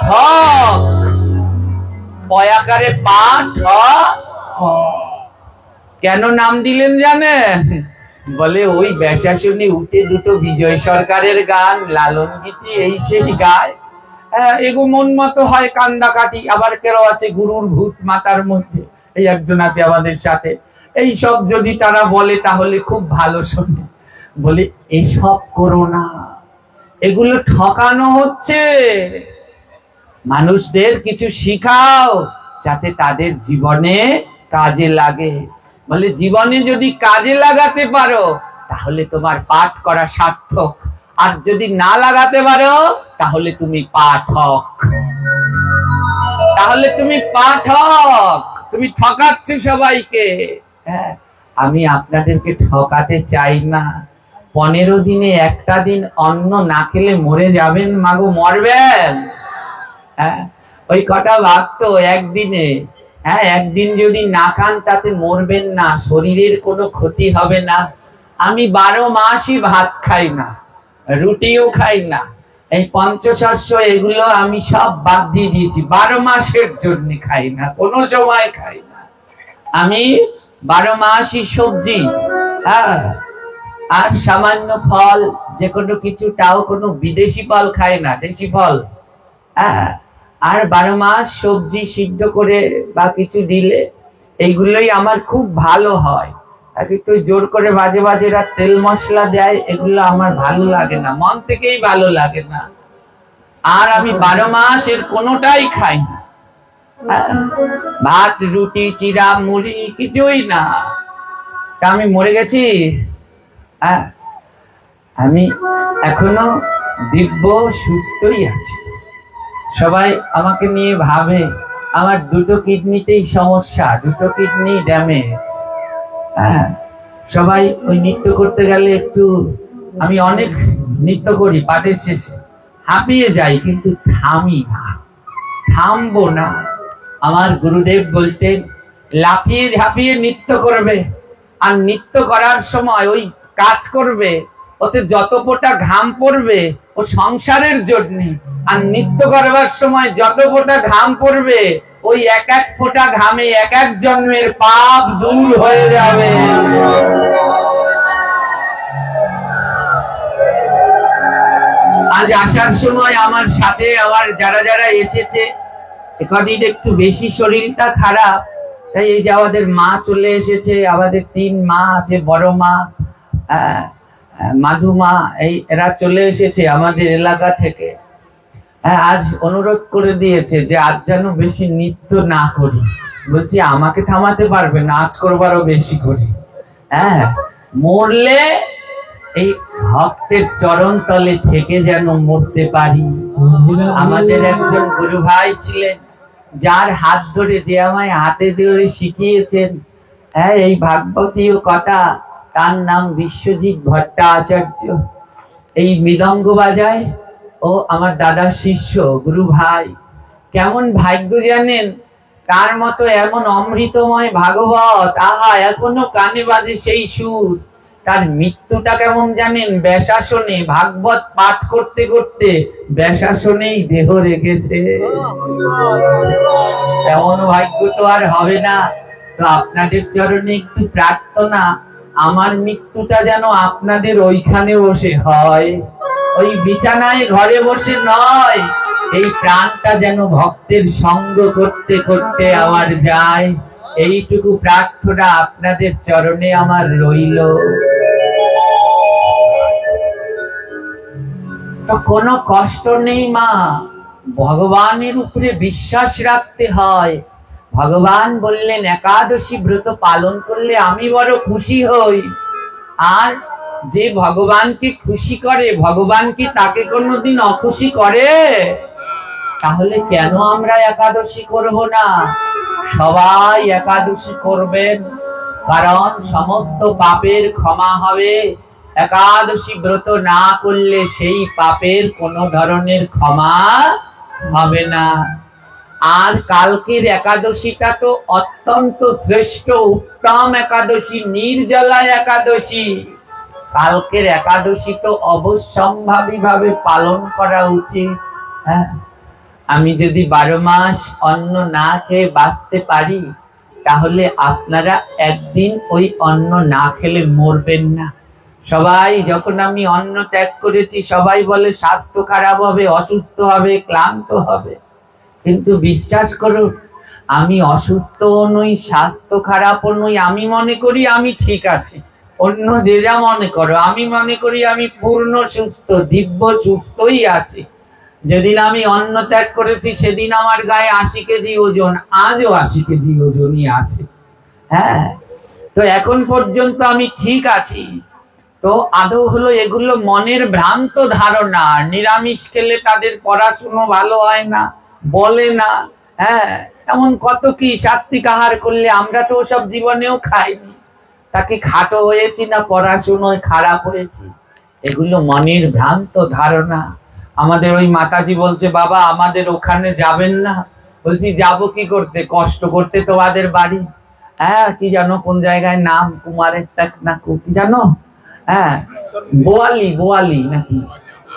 Speaker 1: হক পয়াকারে পাঠ হ। কেন নাম দিলেন জানেন? বলে ওই বেশাশুনি উঠে দুটো বিজয় সরকারের গান লালন গীতি এই সেই গায়, এগো মন মতো হয় কান্দাকাটি। আবার কেউ আছে গুরুর ভূত মাতার মধ্যে, এই একজন আছে আমাদের সাথে। এই সব যদি তারা বলে তাহলে খুব ভালো শোনে। বলে এসব করো না, এগুলো ঠকানো হচ্ছে। মানুষদের কিছু শিখাও যাতে তাদের জীবনে কাজে লাগে। বলে জীবনে যদি কাজে লাগাতে পারো তাহলে তোমার পাঠ করা সার্থক, আর যদি না লাগাতে পারো তাহলে তুমি পাঠক। তাহলে তুমি পাঠক, তুমি ঠকাচ্ছ সবাইকে। হ্যাঁ, আমি আপনাদেরকে ঠকাতে চাই না। 15 দিনে একটা দিন অন্ন না খেলে মরে যাবেন, মাগো মরবেন। হ্যাঁ, ওই কটা ভাত তো একদিনে। হ্যাঁ, একদিন যদি না খান তাতে মরবেন না, শরীরের কোনো ক্ষতি হবে না। আমি 12 মাসই ভাত খাই না, রুটিও খাই না। এই পঞ্চশস্য এগুলো আমি সব বাদ দিয়ে দিয়েছি। 12 মাসের জন্য খাই না, কোনো সময় খাই না। আমি 12 মাসই সবজি, হ্যাঁ, আর সামান্য ফল, যে কোনো কিছুটাও কোনো বিদেশি ফল খাই না, দেশি ফল। হ্যাঁ, আর 12 মাস সবজি সিদ্ধ করে বা কিছু দিলে এইগুলোই আমার খুব ভালো হয়। একটু জোর করে বাজে বাজে তেল মশলা দেয়, এগুলো আমার ভালো লাগে না, মন থেকেই ভালো লাগে না। আর আমি 12 মাস এর কোনোটাই খাই না। ভাত রুটি চিরা মুড়ি কিছুই না। তা আমি মরে গেছি? হ্যাঁ, আমি এখনো দিব্য সুস্থই আছি। সবাই আমাকে নিয়ে ভাবে আমার 2টো কিডনিতেই সমস্যা, 2টো কিডনি ড্যামেজ। হ্যাঁ, সবাই ওই নৃত্য করতে গেলে একটু, আমি অনেক নৃত্য করি, পাঠের শেষে হাঁপিয়ে যাই, কিন্তু থামি না, থামবো না। আমার গুরুদেব বলতেন লাফিয়ে ঝাঁপিয়ে নৃত্য করবে, আর নৃত্য করার সময় ওই কাজ করবে, ওতে যত ফোঁটা ঘাম পড়বে ও সংসারের জন্য, আর নৃত্য করবার সময় যত ফোঁটা ঘাম পড়বে ওই এক এক ফোঁটা ঘামে এক এক জন্মের পাপ দূর হয়ে যাবে। আজ আসার সময় আমার সাথে আমার যারা যারা এসেছে, কদিন একটু বেশি শরীরটা খারাপ, তাই এই যে আমাদের মা চলে এসেছে, আমাদের 3 মা আছে, বড় মা, মাধু মা, এই এরা চলে এসেছে আমাদের এলাকা থেকে। আজ অনুরোধ করে দিয়েছে যে আজ যেন বেশি নৃত্য না করি। বলছি আমাকে থামাতে পারবে না, আজ করবারও বেশি করি। হ্যাঁ, মরলে এই ভক্তের চরণ তলে থেকে যেন মরতে পারি। আমাদের একজন গুরু ভাই ছিলেন, যার হাত ধরে, যে আমায় হাতে ধরে শিখিয়েছেন হ্যাঁ এই ভাগবতীয় কথা, তার নাম বিশ্বজিৎ ভট্টাচার্য। এই মৃদঙ্গ বাজায়, ও আমার দাদার শিষ্য, গুরু ভাই। কেমন ভাগ্য জানেন, তার মতো এমন অমৃতময় ভাগবত, আহা, এখনো কানে বাজে সেই সুর। তার মৃত্যুটা কেমন জানেন, বেশাসনে, ভাগবত পাঠ করতে করতে বেশাসনেই দেহ রেখেছে। তেমন ভাগ্য তো আর হবে না। তো আপনাদের চরণে একটু প্রার্থনা, আমার মৃত্যুটা যেন আপনাদের ওইখানে বসে হয়, ওই বিছানায় ঘরে বসে নয়। এই প্রাণটা যেন ভক্তের সঙ্গ করতে করতে আমার যায়, এইটুকু প্রার্থনা আপনাদের চরণে আমার রইল। তো কোনো কষ্ট নেই মা, ভগবানের উপরে বিশ্বাস রাখতে হয়। ভগবান বললেন একাদশী ব্রত পালন করলে আমি বড় খুশি হই। আর যে ভগবানকে খুশি করে, ভগবান কি তাকে কোনোদিন অখুশি করে? তাহলে কেন আমরা একাদশী করব না? সবাই একাদশী করবেন, কারণ সমস্ত পাপের ক্ষমা হবে। একাদশী ব্রত না করলে সেই পাপের কোনো ধরনের ক্ষমা হবে না। আর কালকের একাদশীটা তো অত্যন্ত শ্রেষ্ঠ উত্তম একাদশী, নির্জলা একাদশী। কালকের একাদশী তো অবশ্যম্ভাবী ভাবে পালন করা উচিত। হ্যাঁ, আমি যদি 12 মাস অন্ন না খেয়ে বাঁচতে পারি, তাহলে আপনারা একদিন ওই অন্ন না খেলে মরবেন না। সবাই যখন আমি অন্ন ত্যাগ করেছি, সবাই বলে স্বাস্থ্য খারাপ হবে, অসুস্থ হবে, ক্লান্ত হবে। কিন্তু বিশ্বাস করুন, আমি অসুস্থও নই, স্বাস্থ্য খারাপও নই। আমি মনে করি আমি ঠিক আছি। অন্য যে যা মনে করো, আমি মনে করি আমি পূর্ণ সুস্থ, দিব্য সুস্থই আছি। যেদিন আমি অন্ন ত্যাগ করেছি, সেদিন আমার গায়ে 80 কেজি ওজন, আজও 80 কেজি ওজনই আছে। হ্যাঁ, তো এখন পর্যন্ত আমি ঠিক আছি। তো আদৌ হলো এগুলো মনের ভ্রান্ত ধারণা। নিরামিষ খেলে তাদের পড়াশুনো ভালো হয় না, বলে না। হ্যাঁ, এমন কত কি সাত্বিক আহার করলে, আমরা তো ওসব জীবনেও খাইনি। তাকে খাটো হয়েছি না পড়াশুনোয় খারাপ হয়েছি, এগুলো মনের ভ্রান্ত ধারণা। আমাদের ওই মাতাজি বলছে, বাবা আমাদের ওখানে যাবেন না। বলছি যাবো কি করতে? কষ্ট করতে তোমাদের বাড়ি। হ্যাঁ, কি জানো কোন জায়গায় নাম, কুমারের টাক না কি জানো? হ্যাঁ, বোয়ালি নাকি?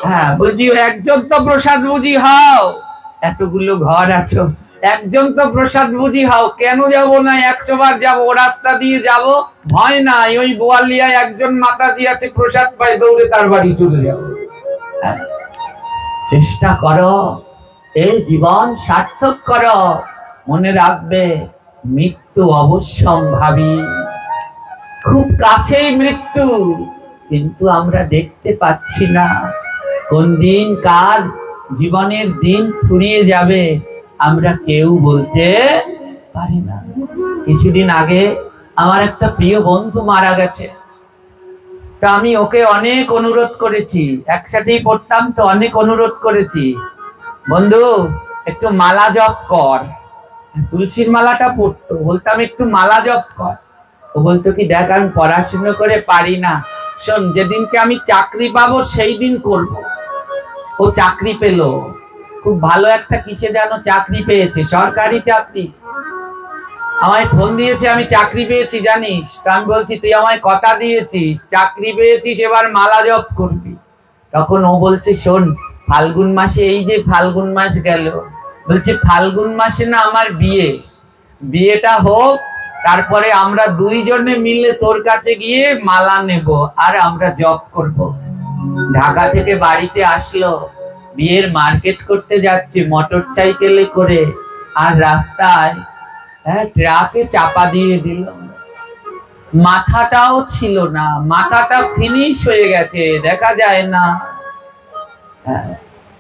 Speaker 1: হ্যাঁ, বলছি একজন তো প্রসাদ বুঝি হও, এতগুলো ঘর আছো, একজন তো প্রসাদ বুঝি হও। কেন যাবো না? 100 বার যাবো, ও রাস্তা দিয়ে যাবো, ভয় নাই। ওই বোয়ালিয়ায় একজন মাতাজি আছে, প্রসাদ পাই, দৌড়ে তার বাড়ি চলে যাবো। চেষ্টা করো, এই জীবন সার্থক করো। মনে রাখবে, মৃত্যু অবশ্যম্ভাবী, খুব কাছেই মৃত্যু, কিন্তু আমরা দেখতে পাচ্ছি না। কোন দিন কার জীবনের দিন ফুরিয়ে যাবে আমরা কেউ বলতে পারি না। কিছুদিন আগে আমার একটা প্রিয় বন্ধু মারা গেছে। তা আমি ওকে অনেক অনুরোধ করেছি, একসাথেই পড়তাম তো, অনেক অনুরোধ করেছি, বন্ধু একটু মালা জপ কর। তুলসীর মালাটা পড়তো, বলতাম একটু মালা জপ কর। ও বলতো কি, দেখ আমি পড়াশুনো করে পারি না, শোন যেদিনকে আমি চাকরি পাবো সেই দিন করব। ও চাকরি পেল, খুব ভালো একটা কিসে যেন চাকরি পেয়েছে, সরকারি চাকরি। আমায় ফোন দিয়েছে, আমি চাকরি পেয়েছি জানিস। আমি বলছি তুই আমায় কথা দিয়েছিস, চাকরি পেয়েছিস, এবার মালা জপ করবি। তখন ও বলছে, শোন ফাল্গুন মাসে, এই যে ফাল্গুন মাস গেল, বলছে ফাল্গুন মাসে না আমার বিয়েটা হোক, তারপরে আমরা দুইজনে মিলে তোর কাছে গিয়ে মালা নেব আর আমরা জপ করব। ঢাকা থেকে বাড়িতে আসলো, বিয়ের মার্কেট করতে যাচ্ছে মোটর সাইকেলে করে, আর রাস্তায় ট্রাকে চাপা দিয়ে দিল। মাথাটাও ছিল না, মাথাটা ফিনিশ হয়ে গেছে, দেখা যায় না।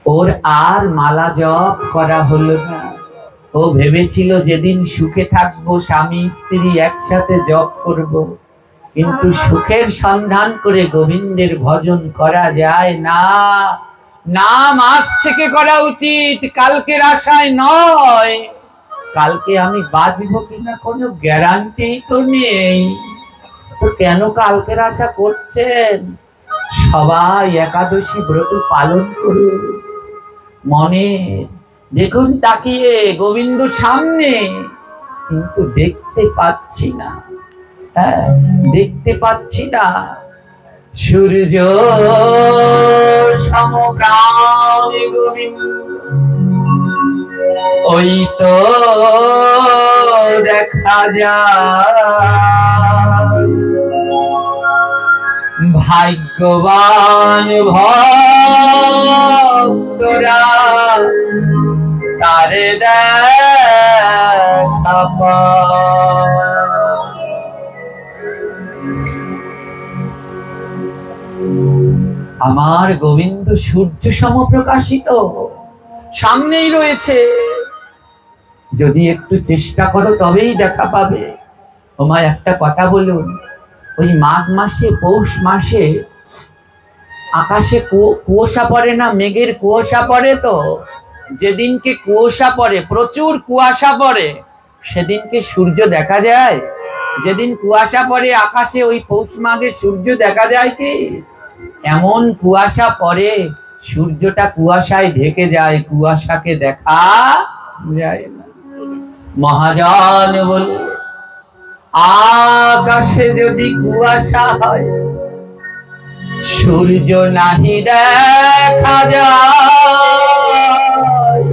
Speaker 1: ওর আর মালা জপ করা হলো না। ও ভেবেছিল যেদিন সুখে থাকবো, স্বামী স্ত্রী একসাথে জপ করব। কিন্তু সুখের সন্ধান করে গোবিন্দের ভজন করা যায় না। নাম আজ থেকে করা উচিত, কালকের আশায় নয়। কালকে আমি বাঁচবো কিনা কোনো গ্যারান্টি তো নেই। তো কেন কালকের আশা করছেন? সবাই একাদশী ব্রত পালন করুন। মনে দেখুন তাকিয়ে, গোবিন্দ সামনে, কিন্তু দেখতে পাচ্ছি না। হ্যাঁ, দেখতে পাচ্ছি না। সূর্য সমপ্রাণে গোবিন্দ, ওই তো দেখা যায়। ভাগ্যবান ভক্তরা তারে দেখা পায়। আমার গোবিন্দ সূর্য সমপ্রকাশিত, সামনেই রয়েছে। যদি একটু চেষ্টা করো তবেই দেখা পাবে। তোমায় একটা কথা বলুন, ওই মাঘ মাসে, পৌষ মাসে আকাশে কুয়াশা পড়ে না, মেঘের কুয়াশা পড়ে। তো যেদিনকে কুয়াশা পড়ে, প্রচুর কুয়াশা পড়ে, সেদিনকে সূর্য দেখা যায়? যেদিন কুয়াশা পড়ে আকাশে, ওই পৌষ মাঘে সূর্য দেখা যায় কি? এমন কুয়াশা পড়ে, সূর্যটা কুয়াশায় ঢেকে যায়, কুয়াশাকে দেখা যায় না। মহাজন বলে, আকাশে যদি কুয়াশা হয়, সূর্য নাহি দেখা যায়,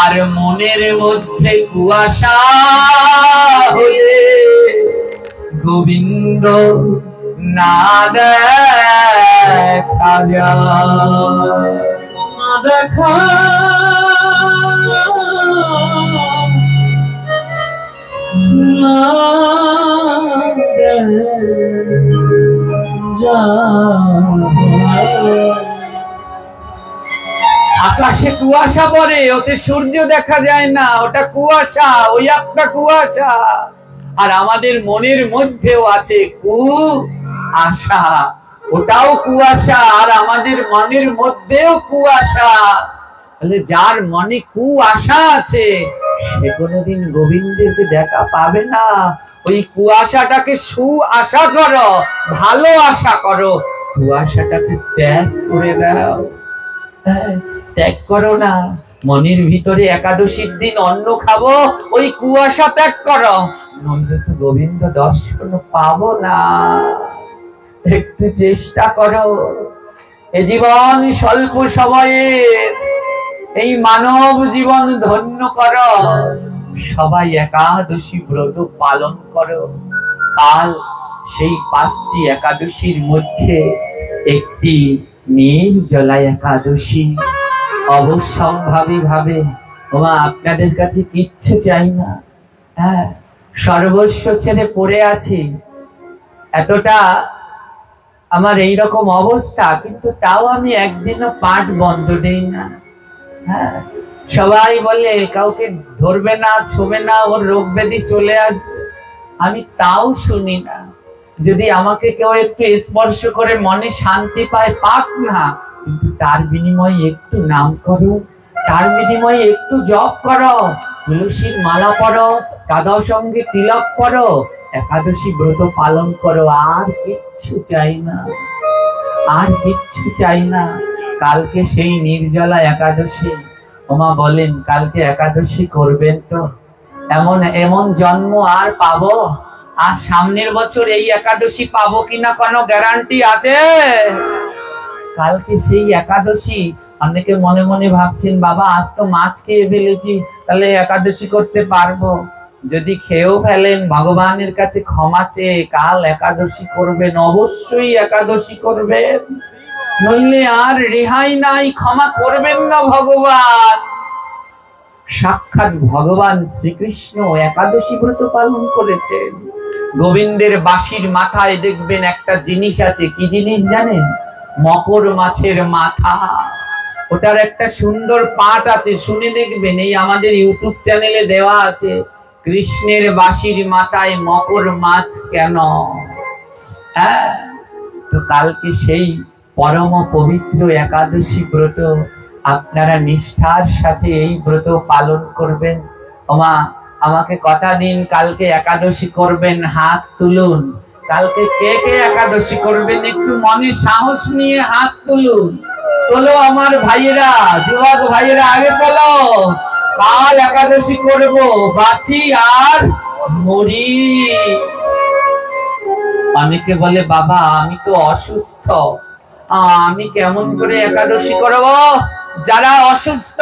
Speaker 1: আর মনের মধ্যে কুয়াশা হলে গোবিন্দ না দেখা যায়। না দেখা আকাশে কুয়াশা পড়ে, ওতে সূর্য দেখা যায় না, ওটা কুয়াশা, ওই একটা কুয়াশা। আর আমাদের মনের মধ্যেও আছে কুয়াশা, ওটাও কুয়াশা, আর আমাদের মনের মধ্যেও কুয়াশা। তাহলে যার মনে কুয়াশা আছে সে কোনোদিন গোবিন্দেরকে দেখা পাবে না। ওই কুয়াশাটাকে সুআশা করো, ভালো আশা করো, কুয়াশাটাকে ত্যাগ করে দাও। ত্যাগ করো না, মনের ভিতরে একাদশীর দিন অন্ন খাবো, ওই কুয়াশা ত্যাগ করো, নইলে তো গোবিন্দ দর্শন পাবো না। একটু চেষ্টা করো, এ জীবন স্বল্প সময়ে, এই মানব জীবন ধন্য করো, সবাই একাদশী ব্রত পালন করো। কাল সেই 5টি একাদশীর মধ্যে একটি নির্জলা একাদশী। অবশ্যম্ভাবী ভাবে ওমা আপনাদের কাছে কিচ্ছু চাই না, হ্যাঁ, সর্বস্ব ছেড়ে পড়ে আছি, এতটা আমার এইরকম অবস্থা, কিন্তু তাও আমি একদিনও পাঠ বন্ধ দেই না। হ্যাঁ, সবাই বলে কাউকে ধরবে না, ছোবে না, ওর রোগ ব্যাধি চলে আসবে, আমি তাও শুনি না। যদি আমাকে কেউ একটু স্পর্শ করে মনে শান্তি পায়, পাক না, কিন্তু তার বিনিময়ে একটু নাম করো, তার বিনিময়ে একটু জপ করো, তুলসীর মালা পড়ো, কাদা সঙ্গে তিলক পড়ো, একাদশী ব্রত পালন করো, আর কিচ্ছু চাই না, আর কিচ্ছু চাই না। কালকে সেই নির্জলা একাদশী, ওমা বলেন কালকে একাদশী করবেন তো? এমন এমন জন্ম আর পাবো? আর সামনের বছর এই একাদশী পাবো কিনা কোনো গ্যারান্টি আছে? কালকে সেই একাদশী। অনেকে মনে মনে ভাবছেন বাবা আজ তো মাছ খেয়ে ফেলেছি, তাহলে একাদশী করতে পারবো? যদি খেয়েও ফেলেন ভগবানের কাছে ক্ষমা চেয়ে কাল একাদশী করবেন, অবশ্যই একাদশী করবেন, নইলে আর রেহাই নাই, ক্ষমা করবেন না ভগবান। সাক্ষাৎ ভগবান শ্রীকৃষ্ণ একাদশী ব্রত পালন করেছেন। গোবিন্দের বাঁশির মাথায় দেখবেন একটা জিনিস আছে, কি জিনিস জানেন? মকর মাছের মাথা। ওটার একটা সুন্দর পাঠ আছে, শুনে দেখবেন, এই আমাদের ইউটিউব চ্যানেলে দেওয়া আছে, কৃষ্ণের বাঁশির মাথায় মকর মাছ কেন। হ্যাঁ, তো কালকে সেই পরম পবিত্র একাদশী ব্রত আপনারা নিষ্ঠার সাথে এই ব্রত পালন করবেন। ওমা আমাকে কথা দিন কালকে একাদশী করবেন, হাত তুলুন। কালকে কে কে একাদশী করবেন একটু মনে সাহস নিয়ে হাত তুলুন। তোলো আমার ভাইয়েরা, যুবক ভাইয়েরা আগে তোলো। কাল একাদশী করব, বাঁচি আর মরি। অনেকে বলে বাবা আমি তো অসুস্থ, আমি কেমন করে একাদশী করব? যারা অসুস্থ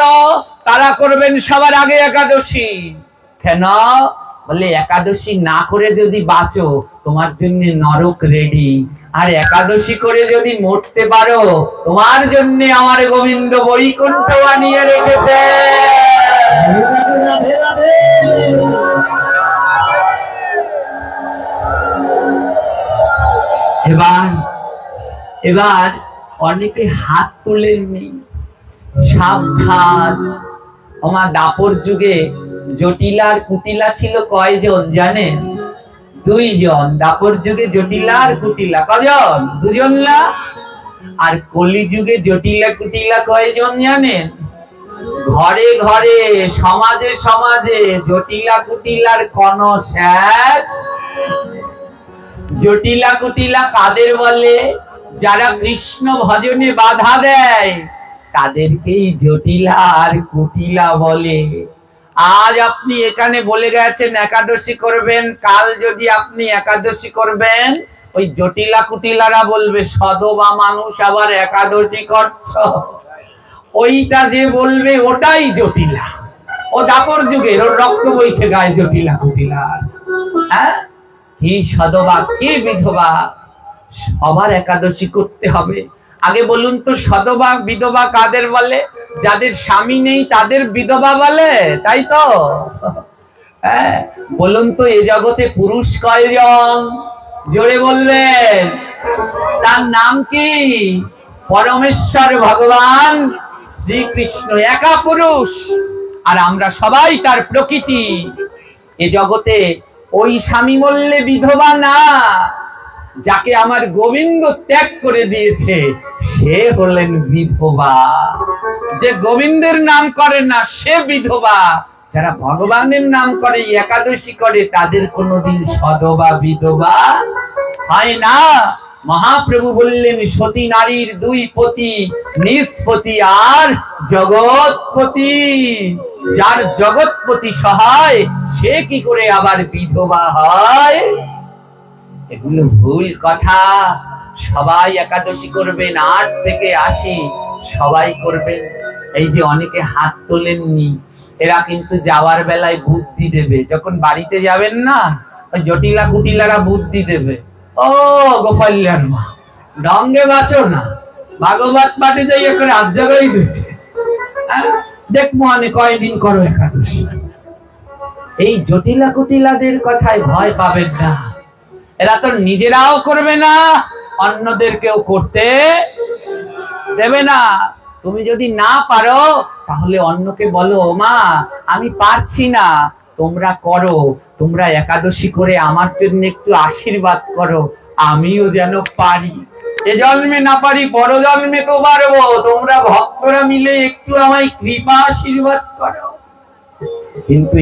Speaker 1: তারা করবেন সবার আগে একাদশী। কেন? বলে একাদশী না করে যদি বাঁচো তোমার জন্য নরক রেডি, আর একাদশী করে যদি মরতে পারো তোমার জন্য আমার গোবিন্দ বৈকুণ্ঠ বানিয়ে রেখেছে। এবার অনেকে হাত তুলেননি, সাবধান। আমার দাপর যুগে জটিলা আর কুটিলা ছিল কয়জন জানেন? 2 জন। দাপর যুগে জটিলা আর কুটিলা কজন? 2 জন না? আর কলি যুগে জটিলা কুটিলা কয়জন জানেন? ঘরে ঘরে, সমাজে সমাজে জটিলা কুটিলার কোন শেষ। জটিলা কুটিলা কাদের বলে? যারা কৃষ্ণ ভজনে বাধা দেয় তাদেরকেই জটিলা আর কুটিলা বলে। আজ আপনি এখানে বলে গেছেন একাদশী করবেন, কাল যদি আপনি একাদশী করবেন ওই জটিলা কুটিলারা বলবে সদবা মানুষ আবার একাদশী করছ, ওইটা যে বলবে ওটাই জটিলা। ও দাপর যুগের, ওর রক্ত বইছে গায়ে জটিলা কুটিলার। হ্যাঁ, কি সদবা কি বিধবা, সবার একাদশী করতে হবে। আগে বলুন তো, সদবা বিধবা কাদের বলে? যাদের স্বামী নেই তাদের বিধবা বলে, তাই তো? হ্যাঁ, বলুন তো এ জগতে পুরুষ কয়জন? জোরে বলবেন। তার নাম কি? পরমেশ্বর ভগবান শ্রীকৃষ্ণ একা পুরুষ, আর আমরা সবাই তার প্রকৃতি। এ জগতে ওই স্বামী বললে বিধবা না, যাকে আমার গোবিন্দ ত্যাগ করে দিয়েছে সে হলেন বিধবা। যে গোবিন্দের নাম করে না সে বিধবা। যারা ভগবানের নাম করে, একাদশী করে, তাদের কোনোদিন সদবা বিধবা হয় না। মহাপ্রভু বললেন সতী নারীর দুই পতি, নিষ্পতি আর জগৎপতি। যার জগৎপতি সহায় সে কি করে আবার বিধবা হয়? এগুলো ভুল কথা। সবাই একাদশী করবেন, 8 থেকে 80 সবাই করবেন। এই যে অনেকে হাত তোলেননি, এরা কিন্তু যাওয়ার বেলায় বুদ্ধি দেবে। যখন বাড়িতে যাবেন না, ওই জটিলা কুটিলারা বুদ্ধি দেবে, ও গোপাল্যার মা ডঙ্গে বাঁচো না, ভাগবত পাঠে যাই এখন রাত জাগাই দিচ্ছে, দেখবো অনেক কয়দিন করো একাদশী। এই জটিলা কুটিলাদের কথায় ভয় পাবেন না। এরা তো নিজেরাও করবে না, অন্যদেরকেও করতে দেবে না। তুমি যদি না পারো তাহলে অন্যকে বলো, মা আমি পারছি না, তোমরা করো, তোমরা একাদশী করে আমার জন্য একটু আশীর্বাদ করো, আমিও যেন পারি। এ জন্মে না পারি পর জন্মে তো পারবো, তোমরা ভক্তরা মিলে একটু আমায় কৃপা আশীর্বাদ করো। কিন্তু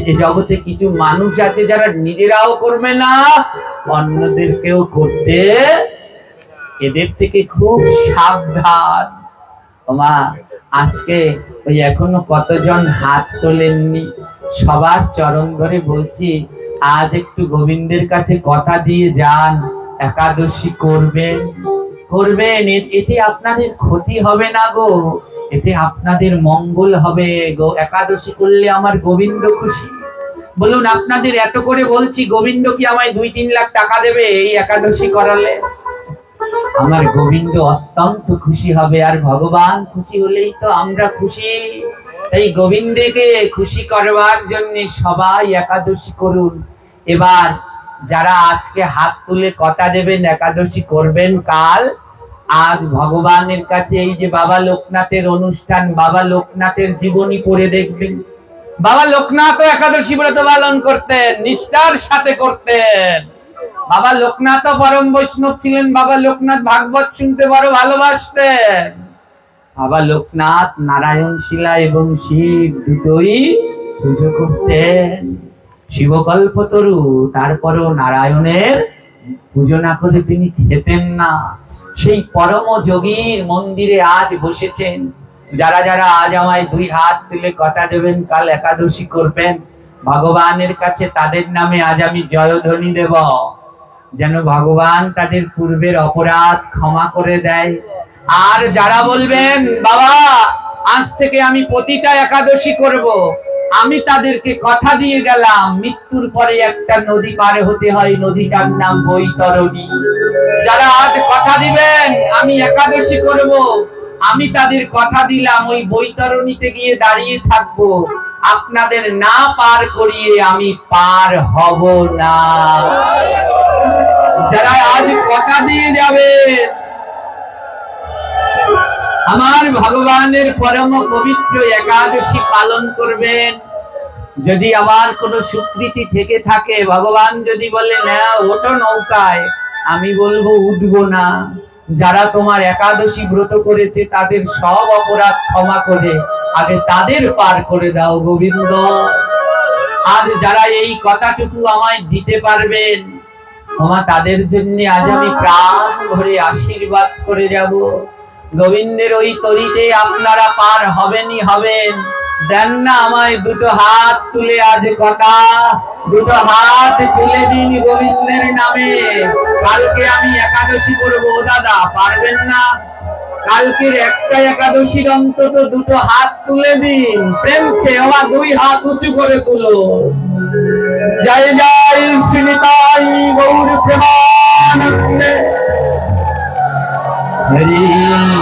Speaker 1: এ জগতে কিছু মানুষ আছে যারা নিজেরাও করবে না, অন্যদেরকেও করতে, এদের থেকে খুব সাবধান। মা আজকে ওই এখনো কতজন হাত তোলেননি, সবার চরণ ধরে বলছি, আজ একটু গোবিন্দের কাছে কথা দিয়ে যান, একাদশী করবেন। করবেন, এতে আপনাদের ক্ষতি হবে না গো, এতে আপনাদের মঙ্গল হবে গো। একাদশী করলে আমার গোবিন্দ খুশি। বলুন, আপনাদের এত করে বলছি, গোবিন্দ কি আমায় 2-3 লাখ টাকা দেবে এই একাদশী করালে? আমার গোবিন্দ অত্যন্ত খুশি হবে, আর ভগবান খুশি হলেই তো আমরা খুশি। তাই গোবিন্দকে খুশি করবার জন্য সবাই একাদশী করুন। এবার যারা আজকে হাত তুলে কথা দেবেন একাদশী করবেন কাল, আজ ভগবানের কাছে এই যে বাবা লোকনাথের অনুষ্ঠান, বাবা লোকনাথের জীবনী পড়ে দেখবেন। বাবা লোকনাথ একাদশী ব্রত পালন করতেন, নিষ্ঠার সাথে করতেন। বাবা লোকনাথ পরম বৈষ্ণব ছিলেন। বাবা লোকনাথ ভাগবত শুনতে বড় ভালোবাসতেন। বাবা লোকনাথ নারায়ণ শিলা এবং শিব দুটোই পুজো করতেন। শিবকল্পতরু, তারপরেও নারায়ণের পুজো না করে তিনি খেতেন না। সেই পরম যোগীর মন্দিরে আজ বসেছেন। যারা যারা আজ আমায় 2 হাত তুলে কথা দেবেন, কাল একাদশী করবেন, ভগবানের কাছে তাদের নামে আজ আমি জয়ধ্বনি দেব, যেন ভগবান তাদের পূর্বের অপরাধ ক্ষমা করে দেয়। আর যারা বলবেন বাবা আজ থেকে আমি প্রতিটা একাদশী করব, আমি তাদেরকে কথা দিয়ে গেলাম, মৃত্যুর পরে একটা নদী পার হতে হয়, নদীটার নাম বৈতরণী। যারা আজ কথা দিবেন আমি একাদশী করব, আমি তাদের কথা দিলাম ওই বৈতরণীতে গিয়ে দাঁড়িয়ে থাকবো, আপনাদের না পার করিয়ে আমি পার হব না। যারা আজ কথা দিয়ে যাবেন, আমার ভগবানের পরম পবিত্র একাদশী পালন করবেন। যদি আমার কোনো স্বীকৃতি থেকে থাকে, ভগবান যদি বলে না ওঠো নৌকায়, আমি বলবো উঠবো না। যারা তোমার একাদশী ব্রত করেছে তাদের সব অপরাধ ক্ষমা করে আগে তাদের পার করে দাও গোবিন্দ। আজ যারা এই কথাটুকু আমায় দিতে পারবেন, আমার তাদের জন্য আজ আমি প্রাণ ভরে আশীর্বাদ করে যাব। গোবিন্দের ওই তরিতে আপনারা পার হবেনই হবেন। দেন না আমায় দুটো হাত তুলে আজ কটা, দুটো হাত তুলে দিন গোবিন্দের নামে। কালকে আমি একাদশী করবো দাদা, পারবেন না? কালকের একটা একাদশীর অন্তত দুটো হাত তুলে দিন, প্রেম চেয়ে আমার দুই হাত উঁচু করে তুলো। জয় জয় শ্রীনিতাই গৌর প্রেমানন্দে হরি।